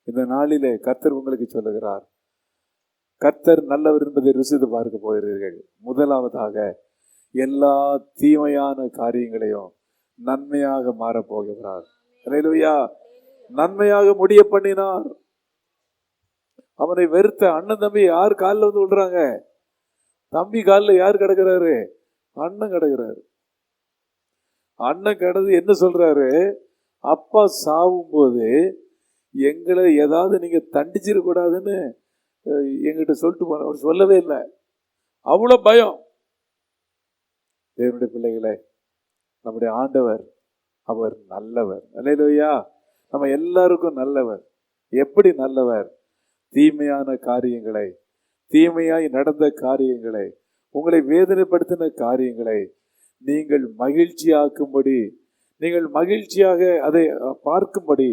இந்த நாளிலே கர்த்தர் உங்களுக்கு சொல்லுகிறார், கர்த்தர் நல்லவர் என்பதை ருசித்து பார்க்க போகிறீர்கள். முதலாவதாக எல்லா தீமையான காரியங்களையும் நன்மையாக மாறப்போகிறார். அல்லேலூயா. நன்மையாக முடிய பண்ணினார். அவனை வெறுத்த அண்ணன் தம்பி யார் காலில் வந்து விடுறாங்க? தம்பி காலில் யார் கிடக்கிறாரு? அண்ணன் கிடக்கிறாரு. அண்ணன் கிடந்து என்ன சொல்றாரு? அப்பா சாவும் போது எங்களை ஏதாவது நீங்க தண்டிச்சிடக்கூடாதுன்னு எங்கிட்ட சொல்லிட்டு போன. அவர் சொல்லவே இல்லை. அவ்வளோ பயம். தேவனுடைய பிள்ளைகளே, நம்முடைய ஆண்டவர் அவர் நல்லவர். அல்லேலூயா. நம்ம எல்லாருக்கும் நல்லவர். எப்படி நல்லவர்? தீமையான காரியங்களை, தீமையாய் நடந்த காரியங்களை, உங்களை வேதனைப்படுத்தின காரியங்களை நீங்கள் மகிழ்ச்சியாக்கும்படி, நீங்கள் மகிழ்ச்சியாக அதை பார்க்கும்படி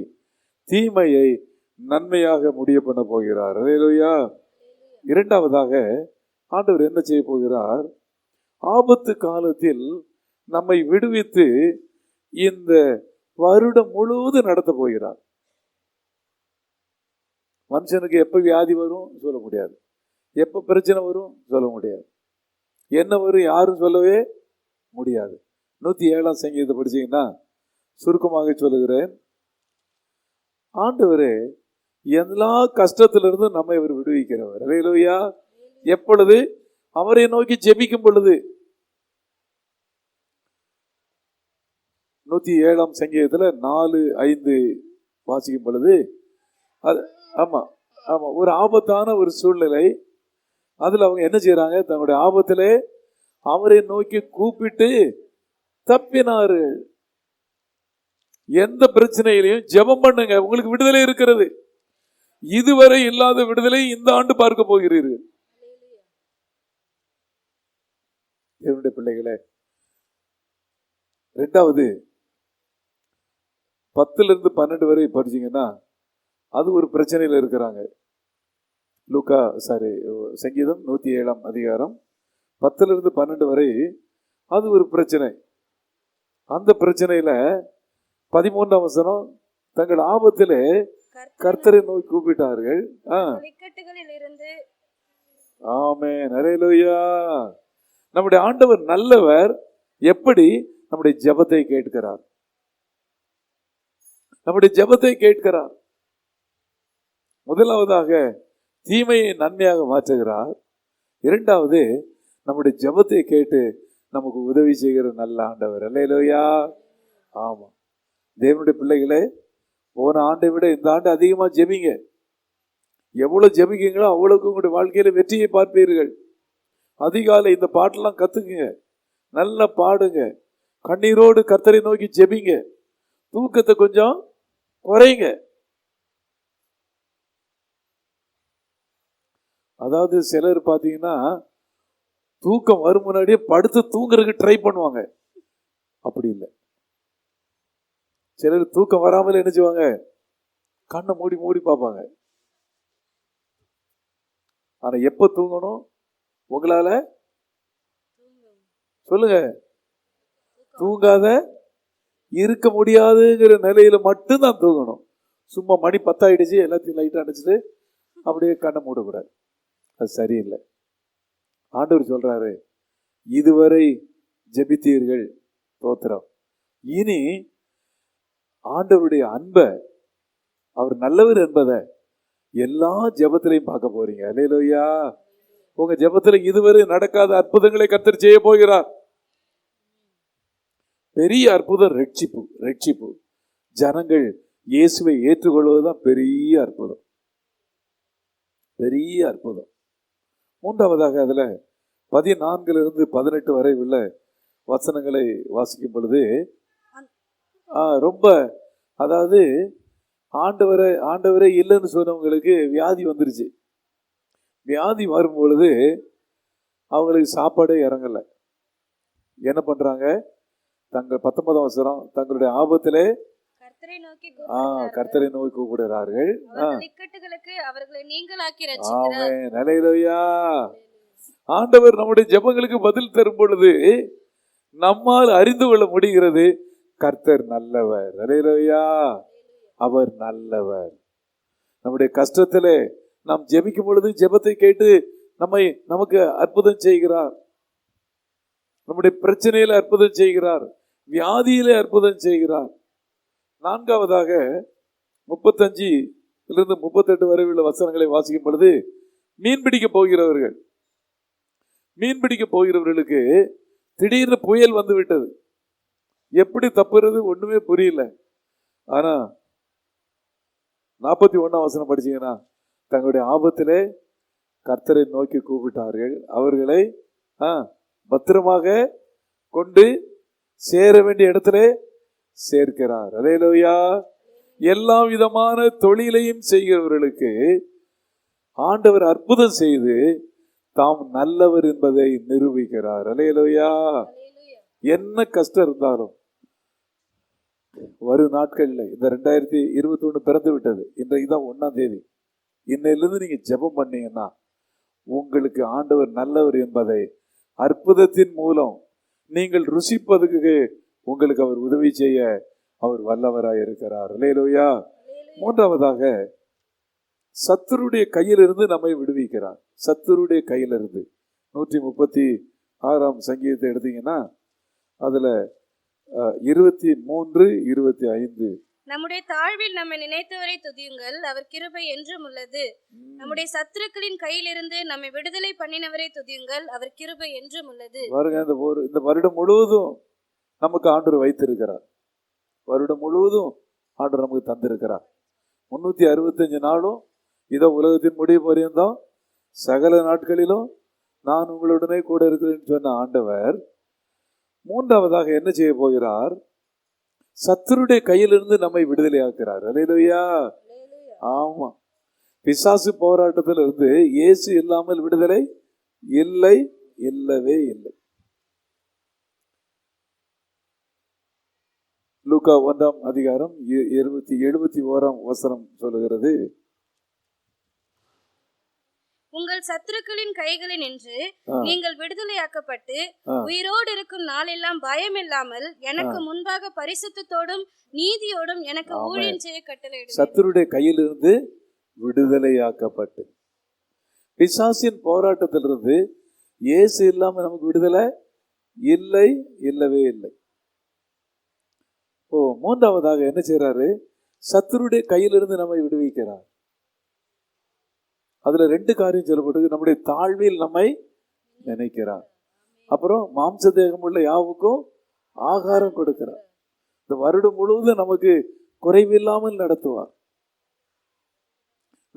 தீமையை நன்மையாக முடிய பண்ண போகிறார். அல்லேலூயா. இரண்டாவதாக ஆண்டவர் என்ன செய்ய போகிறார்? ஆபத்து காலத்தில் நம்மை விடுவித்து இந்த வருடம் முழுவதும் நடத்த போகிறார். மனுஷனுக்கு எப்ப வியாதி வரும் சொல்ல முடியாது, எப்ப பிரச்சனை வரும் சொல்ல முடியாது, என்ன வரும் யாரும் சொல்லவே முடியாது. 107ஆம் சங்கீதத்தை படிச்சீங்கன்னா சுருக்கமாக சொல்லுகிறேன், ஆண்டவரே எல்லா கஷ்டத்திலிருந்து நம்மை அவர் விடுவிக்கிறவர். அல்லேலூயா. எப்பொழுது? அவரை நோக்கி ஜெபிக்கும் பொழுது. 107 சங்கீதத்துல 4:5 வாசிக்கும் பொழுது அது ஆமா ஆமா ஒரு ஆபத்தான ஒரு சூழ்நிலை. அதுல அவங்க என்ன செய்யறாங்க? தங்களுடைய ஆபத்திலே அவரை நோக்கி கூப்பிட்டு தப்பினாரு. எந்த பிரச்சனையிலையும் ஜெபம் பண்ணுங்க, உங்களுக்கு விடுதலை இருக்கிறது. இதுவரை இல்லாத விடுதலை இந்த ஆண்டு பார்க்க போகிறீர்கள். தேவனுடைய பிள்ளைகளே, ரெண்டாவது 10-12 வரை படிச்சீங்கன்னா அது ஒரு பிரச்சனையில இருக்கிறாங்க. சங்கீதம் 107 அதிகாரம் 10-12 வரை அது ஒரு பிரச்சனை. அந்த பிரச்சனையில 13 வசனம், தங்கள் ஆபத்திலே கர்த்தரை நோக்கி கூப்பிட்டார்கள். இக்கட்டுகளில் இருந்து ஆமென், ஹல்லேலூயா. நம்முடைய ஆண்டவர் நல்லவர். எப்படி? நம்முடைய ஜெபத்தை கேட்கிறார். நம்முடைய ஜெபத்தை கேட்கிறார். முதலாவதாக தீமையை நன்மையாக மாற்றுகிறார். இரண்டாவது, நம்முடைய ஜெபத்தை கேட்டு நமக்கு உதவி செய்கிற நல்ல ஆண்டவர். ஹல்லேலூயா. ஆமா, தேவனுடைய பிள்ளைகளே, போன ஆண்டை விட இந்த ஆண்டு அதிகமா ஜெபிங்க. எவ்வளவு ஜெபிக்கீங்களோ அவ்வளவுக்கு உங்களுடைய வாழ்க்கையில வெற்றியை பார்ப்பீர்கள். அதிகாலை இந்த பாட்டெல்லாம் கத்துக்குங்க, நல்லா பாடுங்க, கண்ணீரோடு கர்த்தரை நோக்கி ஜெபிங்க. தூக்கத்தை கொஞ்சம் குறைங்க. அதாவது சிலர் பார்த்தீங்கன்னா தூக்கம் வரும் முன்னாடியே படுத்து தூங்குறதுக்கு ட்ரை பண்ணுவாங்க. அப்படி இல்லை. சிலர் தூக்கம் வராமல் என்ன செய்வாங்க? கண்ணை மூடி மூடி பார்ப்பாங்க. ஆனா எப்ப தூங்கணும்? உங்களால சொல்லுங்க. தூங்காத இருக்க முடியாதுங்கிற நிலையில மட்டும்தான் தூங்கணும். சும்மா மணி 10 ஆயிடுச்சு எல்லாத்தையும் லைட்டா அடிச்சுட்டு அப்படியே கண்ணை மூடக்கூடாது. அது சரியில்லை. ஆண்டவர் சொல்றாரு, இதுவரை ஜெபித்தீர்கள், தோத்திரம். இனி ஆண்டவருடைய அன்பை, அவர் நல்லவர் என்பதை எல்லா ஜெபத்திலையும் பார்க்க போறீங்க. அல்லேலூயா. உங்க ஜெபத்துல இதுவரை நடக்காத அற்புதங்களை கர்த்தர் செய்ய போகிறார். பெரிய அற்புதம் ரட்சிப்பு. ஜனங்கள் இயேசுவை ஏற்றுக்கொள்வதுதான் பெரிய அற்புதம். பெரிய அற்புதம். மூன்றாவதாக அதுல 14-18 வரை உள்ள வசனங்களை வாசிக்கும் பொழுது ரொம்ப, அதாவது ஆண்டவரே இல்லைன்னு சொன்னவங்களுக்கு வியாதி வந்துருச்சு. வியாதி வரும் பொழுது அவங்களுக்கு சாப்பாடே இறங்கல. என்ன பண்றாங்க? தங்கள் 19 வசனம், தங்களுடைய ஆபத்திலே கர்த்தரை நோக்கி கூப்பிடுகிறார்கள். அவர்களை நீங்களாக்கி ரட்சிக்கிறார். ஆமென், ஹல்லேலூயா. ஆண்டவர் நம்முடைய ஜெபங்களுக்கு பதில் தரும் பொழுது நம்மால் அறிந்து கொள்ள முடிகிறது, கர்த்தர் நல்லவர். ஹல்லேலூயா. அவர் நல்லவர். நம்முடைய கஷ்டத்திலே நாம் ஜெபிக்கும் பொழுது ஜெபத்தை கேட்டு நமக்கு அற்புதம் செய்கிறார். நம்முடைய பிரச்சனையில அற்புதம் செய்கிறார், வியாதியிலே அற்புதம் செய்கிறார். நான்காவதாக 35-38 வரை உள்ள வசனங்களை வாசிக்கும் பொழுது மீன் பிடிக்க போகிறவர்களுக்கு திடீர்னு புயல் வந்து விட்டது. எப்படி தப்புறது ஒண்ணுமே புரியல. ஆனா 41 வசனம் படிச்சீங்கன்னா, தங்களுடைய ஆபத்திலே கர்த்தரை நோக்கி கூப்பிட்டார்கள், அவர்களை பத்திரமாக கொண்டு சேர வேண்டிய இடத்துல சேர்க்கிறார். அல்லேலூயா. எல்லா விதமான தொழிலையும் செய்கிறவர்களுக்கு ஆண்டவர் அற்புதம் செய்து தாம் நல்லவர் என்பதை நிரூபிக்கிறார். அல்லேலூயா. என்ன கஷ்டம் இருந்தாலும் வரும் நாட்கள்ல, இந்த 2021 பிறந்து விட்டது, இன்றைக்கு தான் 1ஆம் தேதி. இன்னையிலிருந்து நீங்க ஜெபம் பண்ணீங்கன்னா உங்களுக்கு ஆண்டவர் நல்லவர் என்பதை அற்புதத்தின் மூலம் நீங்கள் ருசிப்பதற்கு உங்களுக்கு அவர் உதவி செய்ய அவர் வல்லவராய் இருக்கிறார். அல்லேலூயா. மூன்றாவதாக சத்துருடைய கையிலிருந்து நம்மை விடுவிக்கிறார். சத்துருடைய கையிலிருந்து 136 சங்கீதத்தை எடுத்தீங்கன்னா அதுல 23-25, நம்முடைய தாழ்வில் நம்மை நினைத்தவரை துதியுங்கள், அவர் கிருபை என்றும் உள்ளது. நம்முடைய சத்துருக்களின் கையிலிருந்து நம்மை விடுதலை பண்ணினவரை துதியுங்கள், அவர் கிருபை என்றும் உள்ளது. பாருங்க, இந்த வருடம் முழுவதும் நமக்கு ஆண்டவர் வைத்திருக்கிறார். வருடம் முழுவதும் ஆண்டவர் நமக்கு தந்திருக்கிறார். 365 நாளும் இதோ உலகத்தின் முடிவு பரியந்தம் சகல நாட்களிலும் நான் உங்களுடனே கூட இருக்கிறேன்னு சொன்ன ஆண்டவர் மூன்றாவதாக என்ன செய்ய போகிறார்? சத்துருடைய கையிலிருந்து நம்மை விடுதலை ஆக்குறார். அல்லேலூயா. ஆமா, பிசாசு போராட்டத்திலிருந்து இயேசு இல்லாமல் விடுதலை இல்லை, இல்லவே இல்லை. லூக்கா 1ஆம் அதிகாரம் 71ஆம் வசனம் சொல்லுகிறது, உங்கள் சத்துருக்களின் கைகளில் நின்று நீங்கள் விடுதலையாக்கப்பட்டு உயிரோடு இருக்கும் நாளெல்லாம் பயமில்லாமல் எனக்கு முன்பாக பரிசுத்தத்தோடும் நீதியோடும் எனக்கு ஊழியம் செய்ய கட்டளையிடுவேன். சத்துருடைய கையிலிருந்து விடுதலையாக்கப்பட்டு, பிசாசின் போராட்டத்திலிருந்து இயேசு இல்லாம நமக்கு விடுதலை இல்லை, இல்லவே இல்லை. ஓ, மூன்றாவதாக என்ன செய்யறாரு? சத்துருடைய கையிலிருந்து நம்மை விடுவிக்கிறார். அதுல 2 காரியம் சொல்லப்பட்டது. நம்முடைய தாழ்வில் நம்மை நினைக்கிறார். அப்புறம் மாம்ச தேகம் உள்ள யாவுக்கும் ஆகாரம் கொடுக்கிறார். இந்த வருடம் முழுவதும் நமக்கு குறைவில்லாமல் நடத்துவார்.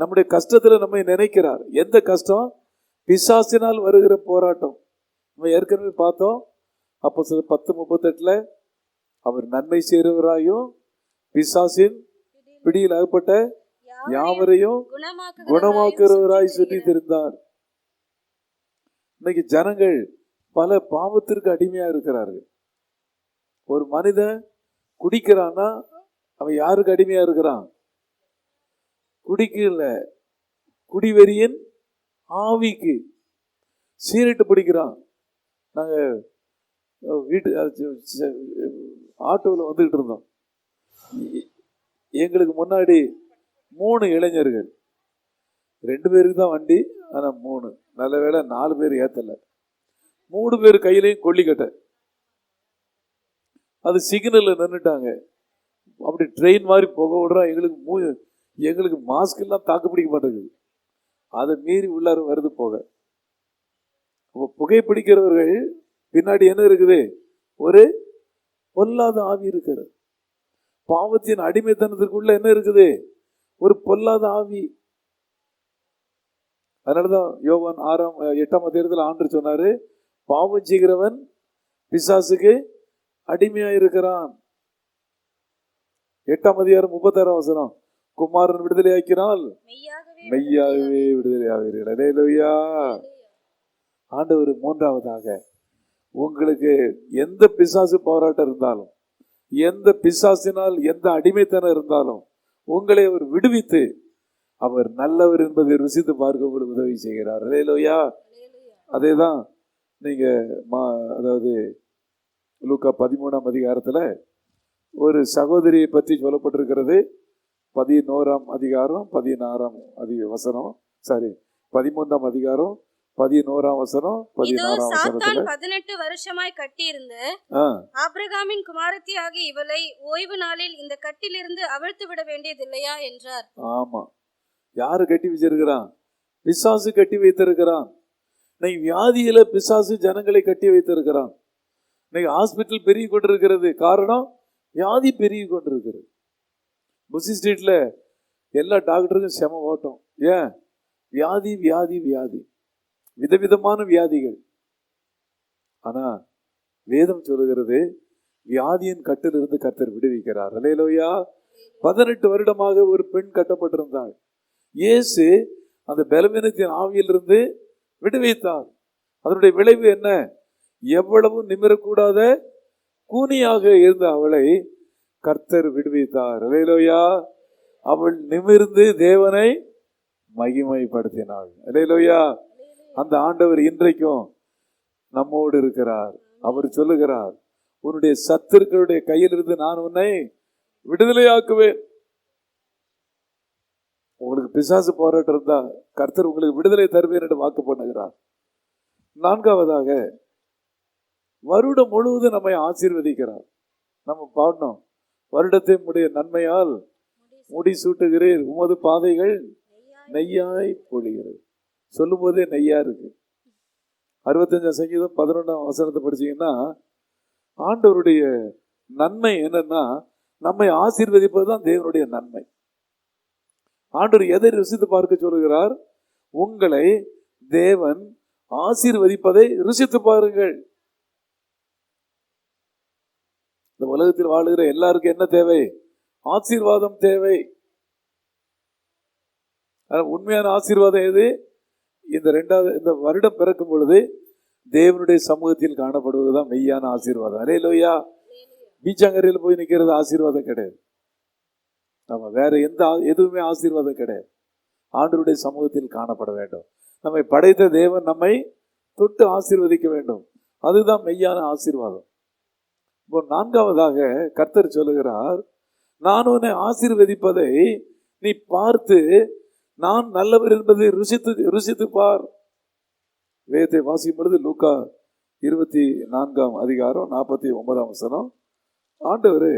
நம்முடைய கஷ்டத்துல நம்மை நினைக்கிறார். எந்த கஷ்டம்? பிசாசினால் வருகிற போராட்டம். நம்ம ஏற்கனவே பார்த்தோம். அப்போஸ்தலர் 10:38 அவர் நன்மை செய்கிறவராயும் பிசாசின் பிடியில் அகப்பட்ட யாவரையும் குணமாக்குறவராய் சுற்றி தெரிந்தார். இன்னைக்கு ஜனங்கள் பல பாவத்திற்கு அடிமையா இருக்கிறார்கள். ஒரு மனிதன் குடிக்கிறான்னா அவன் யாருக்கு அடிமையா இருக்கிறான்? குடிக்கல, குடிவெறியின் ஆவிக்கு. சீரட்டு பிடிக்கிறான். நாங்க வீட்டு ஆட்டோவில் வந்துகிட்டு இருந்தோம். எங்களுக்கு முன்னாடி 3 இளைஞர்கள், 2 பேருக்கு தான் வண்டி, ஆனா 3, நல்ல வேளை 4 பேர் ஏத்தல. 3 பேர் கையிலையும் கொல்லிக்கட்டை. அது சிக்னல்ல நின்றுட்டாங்க. அப்படி ட்ரெயின் மாதிரி புகை விடுறோம். எங்களுக்கு மாஸ்க் எல்லாம் தாக்கு பிடிக்க மாட்டேங்குது. அதை மீறி உள்ளார வருது புகை. புகை பிடிக்கிறவர்கள் பின்னாடி என்ன இருக்குது? ஒரு பொல்லாத ஆவி இருக்கிறது. பாவத்தின் அடிமைத்தனத்திற்குள்ள என்ன இருக்குது? ஒரு பொல்லாத ஆவி. அதனாலதான் யோவான் 8ஆம் அதிகாரத்தில் ஆண்டவர் சொன்னாரு, பாவம் செய்கிறவன் பிசாசுக்கு அடிமையா இருக்கிறான். 8ஆம் அதிகாரம் 36ஆம் வசனம், குமாரன் விடுதலை ஆக்கினால் மெய்யாகவே விடுதலை ஆவீர்கள். அல்லேலூயா. ஆண்டவர் மூன்றாவதாக, உங்களுக்கு எந்த பிசாசு போராட்டம் இருந்தாலும், எந்த பிசாசினால் எந்த அடிமைத்தனம் இருந்தாலும் உங்களை அவர் விடுவித்து அவர் நல்லவர் என்பதை ருசித்து பார்க்க உங்களுக்கு உதவி செய்கிறார். அல்லேலூயா. அதேதான் நீங்க அதாவது லூக்கா 13ஆம் அதிகாரத்துல ஒரு சகோதரியை பற்றி சொல்லப்பட்டிருக்கிறது. 11ஆம் அதிகாரம் 16ஆம் வசனம், 13ஆம் அதிகாரம் 11ஆம் வசனம் 16ஆம் வசனத்துல, 18 வருஷமாய் கட்டியிருந்த ஆபிரகாமின் குமாரத்தி ஆகிய இவளை ஓய்வு நாளில் இந்த கட்டிலிருந்து அவிழ்த்து விட வேண்டியதில்லையா என்றார். ஆமா, யாரு கட்டி வச்சிருக்கிறான்? பிசாசு கட்டி வைத்திருக்கிறான். இன்னைக்கு வியாதியில பிசாசு ஜனங்களை கட்டி வைத்திருக்கிறான். இன்னைக்கு ஹாஸ்பிட்டல் பெருகி கொண்டிருக்கிறது. காரணம், வியாதி பெருகி கொண்டிருக்கிறது. புசி ஸ்ட்ரீட்ல எல்லா டாக்டருக்கும் செம ஓட்டம். ஏன்? வியாதி வியாதி வியாதி, விதவிதமான வியாதிகள். ஆனா வேதம் சொல்லுகிறது, வியாதியின் கட்டிலிருந்து கர்த்தர் விடுவிக்கிறார். அல்லேலூயா. 18 வருடமாக ஒரு பெண் கட்டப்பட்டிருந்தாள். இயேசு அந்த பலவீனத்தின் ஆவியிலிருந்து விடுவித்தார். அதனுடைய விளைவு என்ன? எவ்வளவு நிமிரக்கூடாத கூனியாக இருந்த அவளை கர்த்தர் விடுவித்தார். அல்லேலூயா. அவள் நிமிர்ந்து தேவனை மகிமைப்படுத்தினாள். அல்லேலூயா. அந்த ஆண்டவர் இன்றைக்கும் நம்மோடு இருக்கிறார். அவர் சொல்லுகிறார், உன்னுடைய சத்துருக்களுடைய கையிலிருந்து நான் உன்னை விடுதலையாக்குவேன். உங்களுக்கு பிசாசு போராட்டம் இருந்தா கர்த்தர் உங்களுக்கு விடுதலை தருவேன் என்று வாக்கு பண்ணுகிறார். 4ஆவதாக, வருடம் முழுவதும் நம்மை ஆசீர்வதிக்கிறார். நம்ம பாடணும், வருடத்தை உடைய நன்மையால் முடி சூட்டுகிறீர், உமது பாதைகள் நெய்யாய் பொழிகிறது. சொல்லும் போதே நெய்யா இருக்கு. 65ஆம் சங்கீதம் 11ஆம் வசனத்தை படிச்சீங்கன்னா, ஆண்டவருடைய நன்மை என்னன்னா, நம்மை ஆசீர்வதிப்பது தான் தேவனுடைய நன்மை. ஆண்டவர் எதை ருசித்து பார்க்க சொல்லுகிறார்? உங்களை தேவன் ஆசீர்வதிப்பதை ருசித்து பாருங்கள். இந்த உலகத்தில் வாழுகிற எல்லாருக்கும் என்ன தேவை? ஆசீர்வாதம் தேவை. உண்மையான ஆசீர்வாதம் எது? இந்த வருடம் பிறக்கும் பொழுது தேவனுடைய சமூகத்தில் காணப்படுவதுதான் மெய்யான ஆசீர்வாதம். அல்லேலூயா. பீச்சாங்கரையில் போய் நிற்கிறது ஆசீர்வாதம் கிடையாது. நம்ம வேற எதுவுமே ஆசீர்வாதம் கிடையாது. ஆண்டவருடைய சமூகத்தில் காணப்பட வேண்டும். நம்மை படைத்த தேவன் நம்மை தொட்டு ஆசீர்வதிக்க வேண்டும். அதுதான் மெய்யான ஆசீர்வாதம். இப்போ 4வதாக கர்த்தர் சொல்லுகிறார், நான் உன்னை ஆசீர்வதிப்பதை நீ பார்த்து நான் நல்லவர் என்பதை ருசித்து பார். வேதத்தை வாசிக்கும் பொழுது லூக்கா 24:49 ஆண்டவர்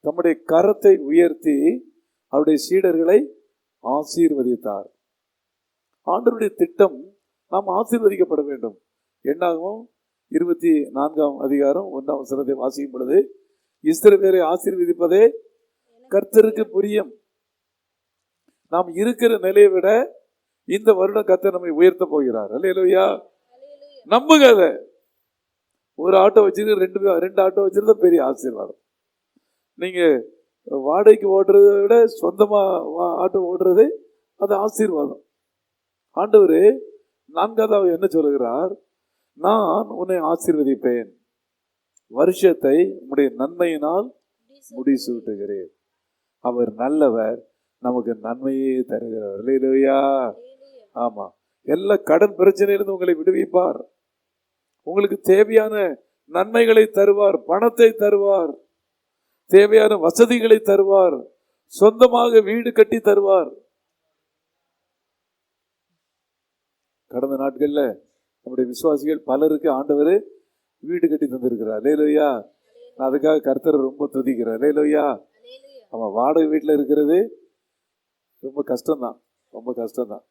தம்முடைய கரத்தை உயர்த்தி அவருடைய சீடர்களை ஆசீர்வதித்தார். ஆண்டவருடைய திட்டம் நாம் ஆசீர்வதிக்கப்பட வேண்டும். என்னாகும் 24:1 வாசிக்கும் பொழுது, இஸ்ரவேலை ஆசீர்வதிப்பதே கர்த்தருக்கு பிரியம். நாம் இருக்கிற நிலையை விட இந்த வருடம் கர்த்தர் நம்மை உயர்த்த போகிறார். அல்லேலூயா. நம்புங்க. அதை ஒரு ஆட்டோ வச்சிருக்க ரெண்டு ஆட்டோ வச்சிருந்தா பெரிய ஆசீர்வாதம். நீங்க வாடகைக்கு ஓட்டுறதை விட சொந்தமா ஆட்டோ ஓட்டுறது அது ஆசீர்வாதம். ஆண்டவர் 4வது என்ன சொல்லுகிறார்? நான் உன்னை ஆசீர்வதிப்பேன், வருஷத்தை உம்முடைய நன்மையினால் முடிசூட்டுகிறேன். அவர் நல்லவர், நமக்கு நன்மையே தருகிறவர். அல்லேலூயா. ஆமா, எல்லா கடன் பிரச்சனையிலிருந்து உங்களை விடுவிப்பார். உங்களுக்கு தேவையான நன்மைகளை தருவார், பணத்தை தருவார், தேவையான வசதிகளை தருவார், சொந்தமாக வீடு கட்டி தருவார். கடந்த நாட்கள்ல நம்முடைய விசுவாசிகள் பலருக்கு ஆண்டவர் வீடு கட்டி தந்திருக்கிறார். அல்லேலூயா. நான் அதுக்காக கர்த்தரை ரொம்ப துதிக்கிறேன். அல்லேலூயா. ஆமா, வாடகை வீட்டில் இருக்கிறது ரொம்ப கஷ்டம்தான், ரொம்ப கஷ்டம்தான்.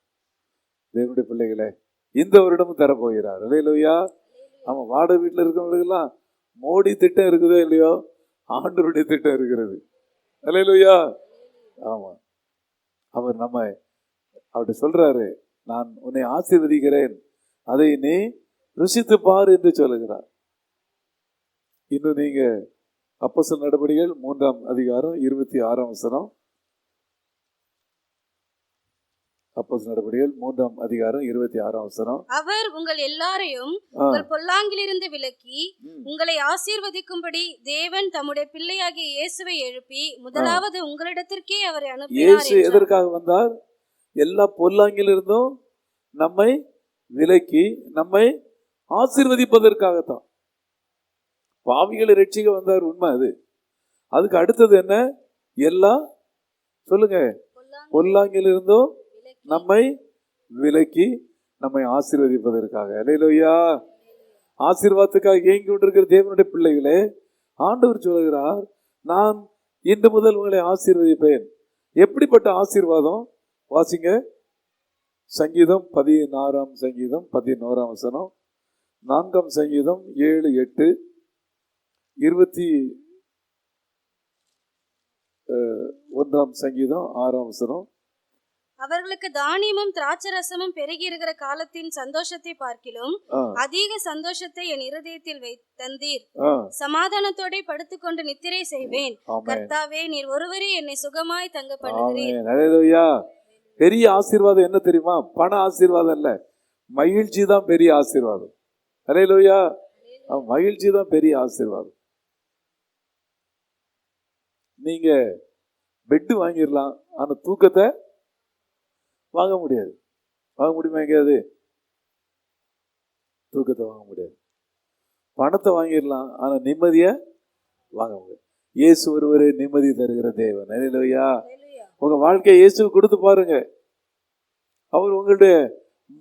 தேவனுடைய பிள்ளைகளே, இந்த வருடமும் தரப்போகிறார். அல்லேலூயா. ஆமா, வாடகை வீட்டில் இருக்கிறவங்களுக்கெல்லாம் மோடி திட்டம் இருக்குதோ இல்லையோ, ஆண்டவருடைய திட்டம் இருக்கிறது. அல்லேலூயா. ஆமா, அவர் அவர்கிட்ட சொல்றாரு, நான் உன்னை ஆசீர்வதிக்கிறேன், அதை நீ ருசித்து பார் என்று சொல்லுகிறார். இன்னும் நீங்க அப்போஸ்தலர் நடபடிகள் 3:26 அப்போஸ்தலர் நடபடிகள் 3:26 அவர் உங்கள் எல்லாரையும் உங்கள் பொல்லாங்கிலிருந்து விலக்கி உங்களை ஆசீர்வதிக்கும்படி தேவன் தம்முடைய பிள்ளையாகிய இயேசுவை எழுப்பி முதலாவது உங்களிடத்திற்கே அவரை அனுப்பினார். இயேசு எதற்காக வந்தார்? எல்லா பொல்லாங்கிலிருந்தும் நம்மை விலக்கி நம்மை ஆசீர்வதிப்பதற்காகத்தான். பாவிகளை ரட்சிக்க வந்தார், உண்மை அது. அதுக்கு அடுத்தது என்ன? எல்லா சொல்லுங்க, பொல்லாங்கிலிருந்தும் நம்மை விலக்கி நம்மை ஆசீர்வதிப்பதற்காக. அல்லேலூயா. ஆசீர்வாதத்துக்காக ஏங்கி கொண்டிருக்கிற தேவனுடைய பிள்ளைகளே, ஆண்டவர் சொல்லுகிறார், நான் இன்று முதல் உங்களை ஆசீர்வதிப்பேன். எப்படிப்பட்ட ஆசீர்வாதம்? வாசிங்க. சங்கீதம் 16 சங்கீதம் 11 4 சங்கீதம் 7, 8 21 சங்கீதம் 6 அவர்களுக்கு தானியமும் திராட்சரசமும் பெருகி இருக்கிற காலத்தின் சந்தோஷத்தை பார்க்கிலும் அதிக சந்தோஷத்தை என் இருதயத்தில் தந்தீர். சமாதானத்தோட படுத்துக்கொண்டு நித்திரை செய்வேன். கர்த்தாவே, நீர் ஒருவரே என்னை சுகமாய் தங்க பண்ணுகிறீர். அல்லேலூயா. பெரிய ஆசீர்வாதம் என்ன தெரியுமா? பண ஆசீர்வாதம் இல்ல, மகிழ்ச்சி தான் பெரிய ஆசீர்வாதம். அல்லேலூயா. மகிழ்ச்சி தான் பெரிய ஆசீர்வாதம். நீங்க பெட்டு வாங்கிடலாம், ஆனா தூக்கத்தை வாங்க முடியாது. வாங்க முடியுமா? எங்கேயாவது தூக்கத்தை வாங்க முடியாது. பணத்தை வாங்கிடலாம், ஆனா நிம்மதியை வாங்க முடியாது. இயேசு ஒருவரே நிம்மதி தருகிற தேவன். அல்லேலூயா. உங்க வாழ்க்கையை இயேசுவுக்கு கொடுத்து பாருங்க, அவர் உங்களுடைய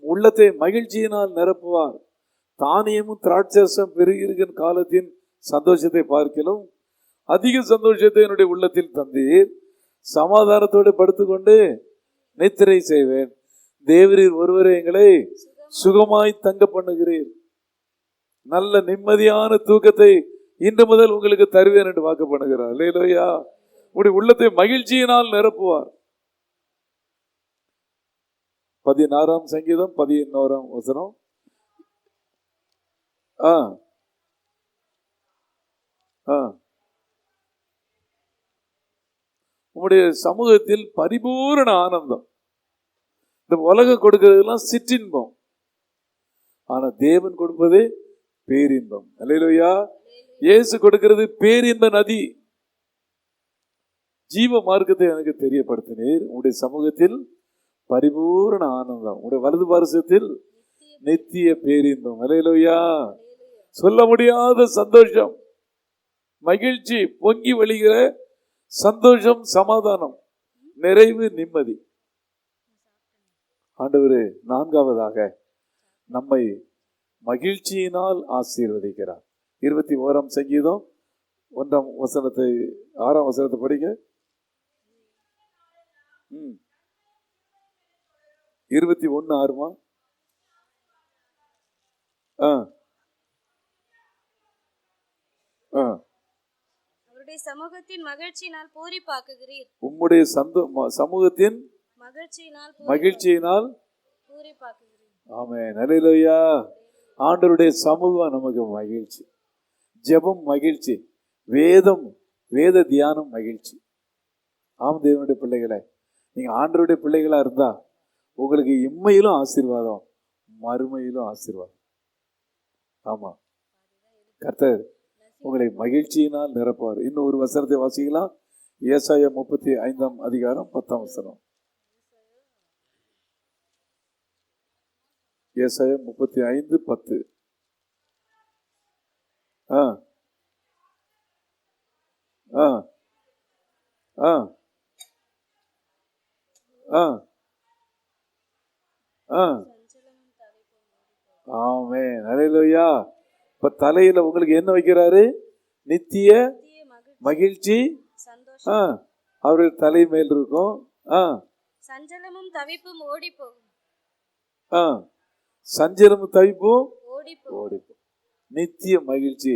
உள்ளத்தை மகிழ்ச்சியினால் நிரப்புவார். தானியமும் திராட்சரசம் பெருகி இருக்கிற காலத்தின் சந்தோஷத்தை பார்க்கிலும் அதிக சந்தோஷத்தை என்னுடைய உள்ளத்தில் தந்தீர். சமாதானத்தோடு படுத்துக்கொண்டு நித்திரை செய்வேன். தேவரீர் ஒருவரே எங்களை சுகமாய் தங்க பண்ணுகிறீர். நல்ல நிம்மதியான தூக்கத்தை இன்று முதல் உங்களுக்கு தருவேன் என்று வாக்கு பண்ணுகிறார். அல்லேலூயா. உங்களுடைய உள்ளத்தை மகிழ்ச்சியினால் நிரப்புவார். 16ஆம் சங்கீதம் 11ஆம் வசனம். உங்களுடைய சமூகத்தில் பரிபூரண ஆனந்தம். இந்த உலகம் கொடுக்கிறதெல்லாம் சிற்றின்பம், ஆனா தேவன் கொடுப்பது பேரின்பம். அல்லேலூயா. இயேசு கொடுக்கிறது பேரின்ப நதி. ஜீவ மார்க்கத்தை எனக்கு தெரியப்படுத்தினீர். உங்களுடைய சமூகத்தில் பரிபூரண ஆனந்தம், உங்களுடைய வலது பாரசத்தில் நித்திய பேரின்பம். அல்லேலூயா. சொல்ல முடியாத சந்தோஷம், மகிழ்ச்சி, பொங்கி வழிகிற சந்தோஷம், சமாதானம், நிறைவு, நிம்மதி. ஆண்டவரே, நான்காவதாக நம்மை மகிழ்ச்சியினால் ஆசீர்வதிக்கிறார். 21ஆம் சங்கீதம் 1ஆம் வசனத்தை 6ஆம் வசனத்தை படிங்க. 21:6. அவருடைய சமூகத்தின் மகிழ்ச்சியினால் பூரிப்பாக்குகிறீர். உம்முடைய சமூகத்தின் மகிழ்ச்சியினால் பூரிப்பாக்குகிறீர். ஆமென். அல்லேலூயா. ஆண்டவருடைய சமூகம் நமக்கு மகிழ்ச்சி, ஜெபம் மகிழ்ச்சி, வேத தியானம் மகிழ்ச்சி. ஆம் தேவனுடைய பிள்ளைகளை, நீங்க ஆண்டவருடைய பிள்ளைகளா இருந்தா உங்களுக்கு இம்மையிலும் ஆசீர்வாதம், மறுமையிலும் ஆசீர்வாதம். ஆமா, கர்த்தர் உங்களை மகிழ்ச்சியினால் நிரப்புவார். இன்னும் ஒரு வசனத்தை வாசிக்கலாம். ஏசாயா 35ஆம் அதிகாரம் 10ஆம் வசனம். ஏசாயா 35:10. ஆமென். அல்லேலூயா. இப்ப தலையில உங்களுக்கு என்ன வைக்கிறாரு? நித்திய மகிழ்ச்சி அவருடைய தலை மேல் இருக்கும். சஞ்சலமும் தவிப்பும் ஓடி போகும். சஞ்சலமும் தவிப்பும் ஓடி போகும். நித்திய மகிழ்ச்சி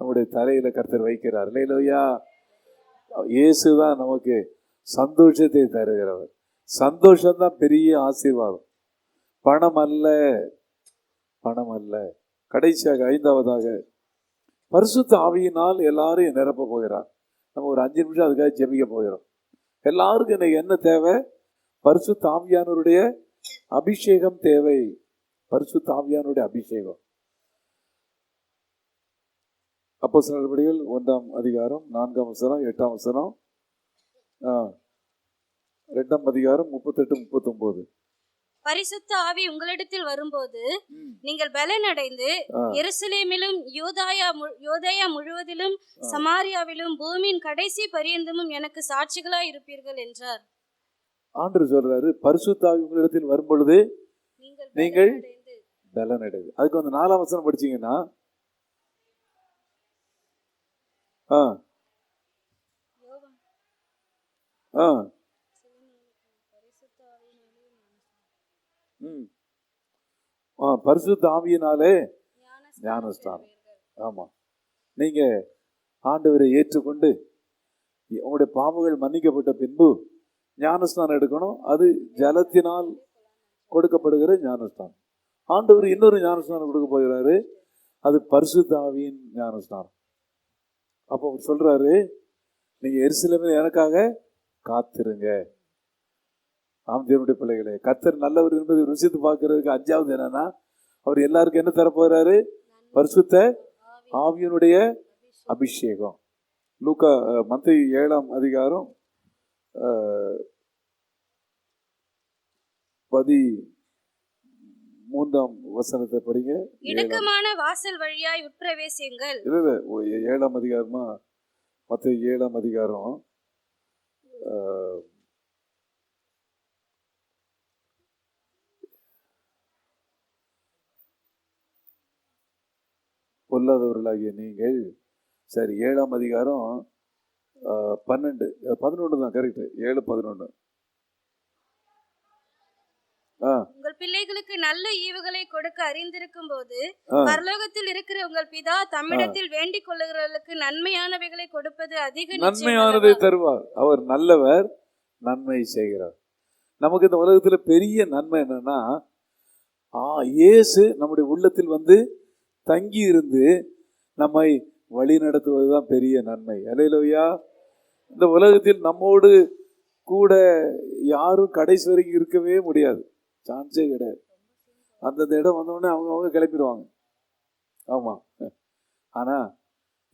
நம்முடைய தலையில கர்த்தர் வைக்கிறார். அல்லேலூயா. இயேசுதான் நமக்கு சந்தோஷத்தை தருகிறவர். சந்தோஷம்தான் பெரிய ஆசீர்வாதம், பணம் அல்ல, பணம் அல்ல. கடைசியாக 5ஆவதாக பரிசுத்த ஆவியினால் எல்லாரையும் நிரப்ப போகிறார். நம்ம ஒரு 5 நிமிஷம் அதுக்காக ஜெபிக்க போகிறோம். எல்லாருக்கும் இன்னைக்கு என்ன தேவை? பரிசுத்த ஆவியானவருடைய அபிஷேகம் தேவை. பரிசுத்த ஆவியானவருடைய அபிஷேகம். அப்போஸ்தலர் நடபடிகள் 1ஆம் அதிகாரம் 4ஆம் வசனம், 8ஆம் வசனம், 2ஆம் அதிகாரம் 38-39. பரிசுத்த ஆவி உங்களிடத்தில் வரும்போது நீங்கள் பலனடைந்து எருசலேமிலும் யூதேயா முழுவதிலும் சமாரியாவிலும் பூமியின் கடைசி பரியந்தமும் எனக்கு சாட்சிகளாய் இருப்பீர்கள் என்றார். ஆண்டவர் சொல்றாரு, பரிசுத்த ஆவி உங்களிடத்தில் வரும்பொழுது நீங்கள் பலனடைந்து. அதுக்கு வந்து 4ஆம் வசனம் படிச்சீங்கன்னா பரிசுத்த ஆவியினாலே ஞானஸ்தானம். ஆமா, நீங்க ஆண்டவரை ஏற்றுக்கொண்டு உங்களுடைய பாவங்கள் மன்னிக்கப்பட்ட பின்பு ஞானஸ்தானம் எடுக்கணும். அது ஜலத்தினால் கொடுக்கப்படுகிற ஞானஸ்தானம். ஆண்டவர் இன்னொரு ஞானஸ்தானம் கொடுக்க போகிறாரு, அது பரிசுத்த ஆவியின் ஞானஸ்தானம். அப்போ சொல்றாரு, நீங்க எருசலேமில் எனக்காக காத்திருங்க. ஆம் தேவனுடைய பிள்ளைகளே, கர்த்தர் நல்லவர் என்பதை ருசித்து பார்க்கறதுக்கு 5வது என்னன்னா, அவர் எல்லாருக்கும் என்ன தரப்போறாரு? பரிசுத்த ஆவியினுடைய அபிஷேகம். லூக்கா மத்தேயு 7ஆம் அதிகாரம் 13ஆம் வசனத்தை படிங்க. இடுக்கமான வாசல் வழியாய் உட்பிரவேசியுங்கள். இல்ல 7ஆம் அதிகாரமா? மத்தேயு 7ஆம் அதிகாரம் பொல்லாதவர்களாகிய நீங்கள், சரி 7ஆம் அதிகாரம் 11 தான், கரெக்ட். 7:11. உங்கள் உங்கள் பிள்ளைகளுக்கு நல்ல ஈவுகளை கொடுக்க அறிந்திருக்கும் போது ஆ. பரலோகத்தில் இருக்கிற உங்கள் பிதா தம்மிடத்தில் வேண்டிக் கொள்ளுகிறவர்களுக்கு நன்மையானவைகளை கொடுப்பது அதிக நிச்சயம் நன்மையானதை அல்லவா? தருவார். அவர் நல்லவர், நன்மை செய்கிறார். நமக்கு இந்த உலகத்துல பெரிய நன்மை என்னன்னா, இயேசு நம்முடைய உள்ளத்தில் வந்து தங்கி இருந்து நம்மை வழி நடத்துவதுதான் பெரிய நன்மை. அல்லேலூயா. இந்த உலகத்தில் நம்மோடு கூட யாரும் கடைசி வரைக்கும் இருக்கவே முடியாது, சான்ஸே கிடையாது. அந்தந்த இடம் வந்தோடனே அவங்க கிளம்பிடுவாங்க. ஆமாம். ஆனால்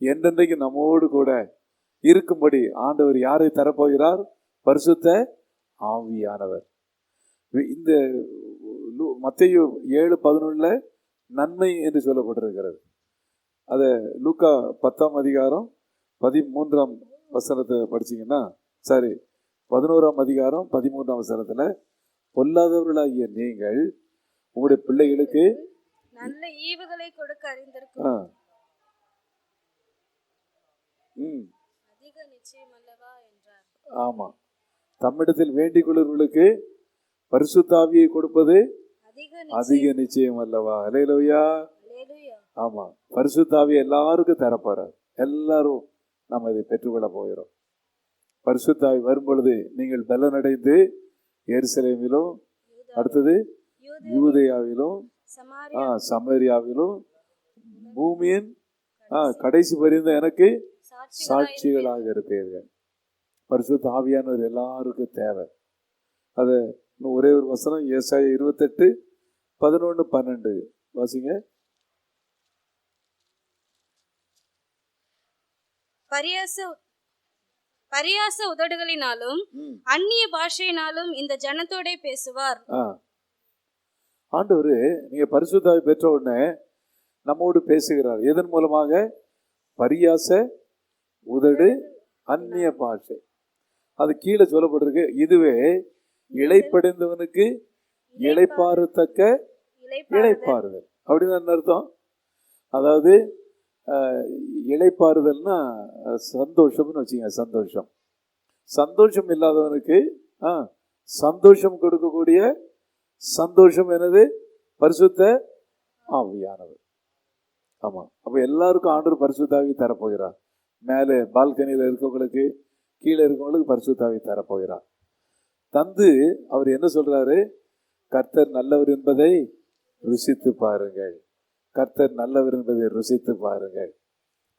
என்றென்றைக்கு நம்மோடு கூட இருக்கும்படி ஆண்டவர் யாரை தரப்போகிறார்? பரிசுத்த ஆவியானவர். இந்த மத்தேயு 7:11 நன்மை என்று சொல்லப்பட்டிருக்கிறது. அதை லூக்கா 10ஆம் அதிகாரம் 13ஆம் வசனத்தை படிச்சீங்கன்னா, சரி 11ஆம் அதிகாரம் 13ஆம் வசனத்துல, பொல்லாதவர்களாகிய நீங்கள் உங்களுடைய பிள்ளைகளுக்கு நல்ல ஈவுகளை கொடுக்க அறிந்திருக்கும் அதிக நிச்சயம் அல்லவா என்றார். ஆமா, தம்மிடத்தில் வேண்டிக் கொள்ளுவர்களுக்கு பரிசுத்தாவியை கொடுப்பது அதிக நிச்சயம் அல்லவா? அல்லேலூயா. ஆமா, பரிசுத்தாவியை எல்லாருக்கும் தரப்போறார். எல்லாரும் நம்ம இதை பெற்றுக்கொள்ள போகிறோம். பரிசுத்தாவி வரும் பொழுது நீங்கள் பலனடைந்து எருசலேமிலும், அடுத்தது யூதேயாவிலும், சமாரியாவிலும், பூமியின் கடைசி பரிந்த எனக்கு சாட்சிகளாக இருப்பீர்கள். பரிசுத்த ஆவியானவர் எல்லாருக்கும் தேவை. அது இன்னும் ஒரே ஒரு வசனம், ஏசாயா 28:11-12 வாசிங்க. பரியாச உதடுகளினாலும் அந்நிய பாஷையினாலும் இந்த ஜனத்தோட பேசுவார். ஆண்டவரு நீங்க பரிசுத்தாவி பெற்ற உடனே நம்மோடு பேசுகிறார். எதன் மூலமாக? பரியாச உதடு, அந்நிய பாஷை. அது கீழே சொல்லப்பட்டிருக்கு. இதுவே இளைப்படைந்தவனுக்கு இளைப்பாறுத்தக்க இளைப்பாறுதல். அப்படின்னு அர்த்தம். அதாவது இளைப்பாறுதல்னா சந்தோஷம்னு வச்சுங்க. சந்தோஷம். சந்தோஷம் இல்லாதவனுக்கு சந்தோஷம் கொடுக்கக்கூடிய சந்தோஷம் என்னது? பரிசுத்த ஆவியானவர். ஆமா, அப்ப எல்லாருக்கும் ஆண்டவர் பரிசுத்தாவி தரப்போகிறார். மேலே பால்கனியில இருக்கவங்களுக்கு, கீழே இருக்கவங்களுக்கு பரிசுத்தாவி தரப்போகிறார். தந்து அவர் என்ன சொல்றாரு? கர்த்தர் நல்லவர் என்பதை ருசித்து பாருங்கள். கர்த்தர் நல்லவர் என்பதை ருசித்து பாருங்கள்.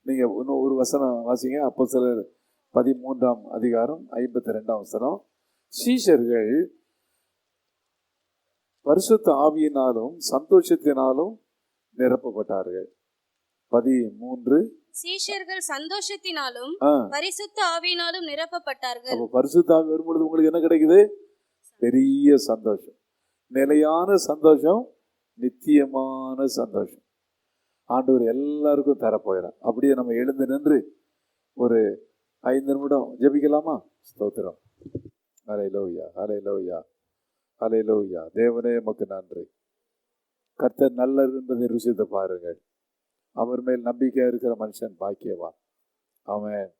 நீங்க இன்னும் ஒரு வசனம் வாசிங்க. அப்போஸ்தலர் 13ஆம் அதிகாரம் 52ஆம் வசனம். சீஷர்கள் பரிசுத்த ஆவியினாலும் சந்தோஷத்தினாலும் நிரப்பப்பட்டார்கள். 13. சீஷர்கள் சந்தோஷத்தினாலும் பரிசுத்த ஆவியினாலும் நிரப்பப்பட்டார்கள். அப்ப பரிசுத்த ஆவி வரும்பொழுது உங்களுக்கு என்ன கிடைக்குது? பெரிய சந்தோஷம், நிலையான சந்தோஷம், நித்தியமான சந்தோஷம். ஆண்டவர் எல்லாருக்கும் தரப்போகிறார். அப்படியே நம்ம எழுந்து நின்று ஒரு 5 நிமிடம் ஜெபிக்கலாமா? ஸ்தோத்திரம். ஹல்லேலூயா, ஹல்லேலூயா, ஹல்லேலூயா. தேவனே உமக்கு நன்றி. கர்த்தர் நல்லவர் என்பதை ருசித்து பாருங்கள். அவர் மேல் நம்பிக்கையா இருக்கிற மனுஷன் பாக்கியவான். ஆமென்.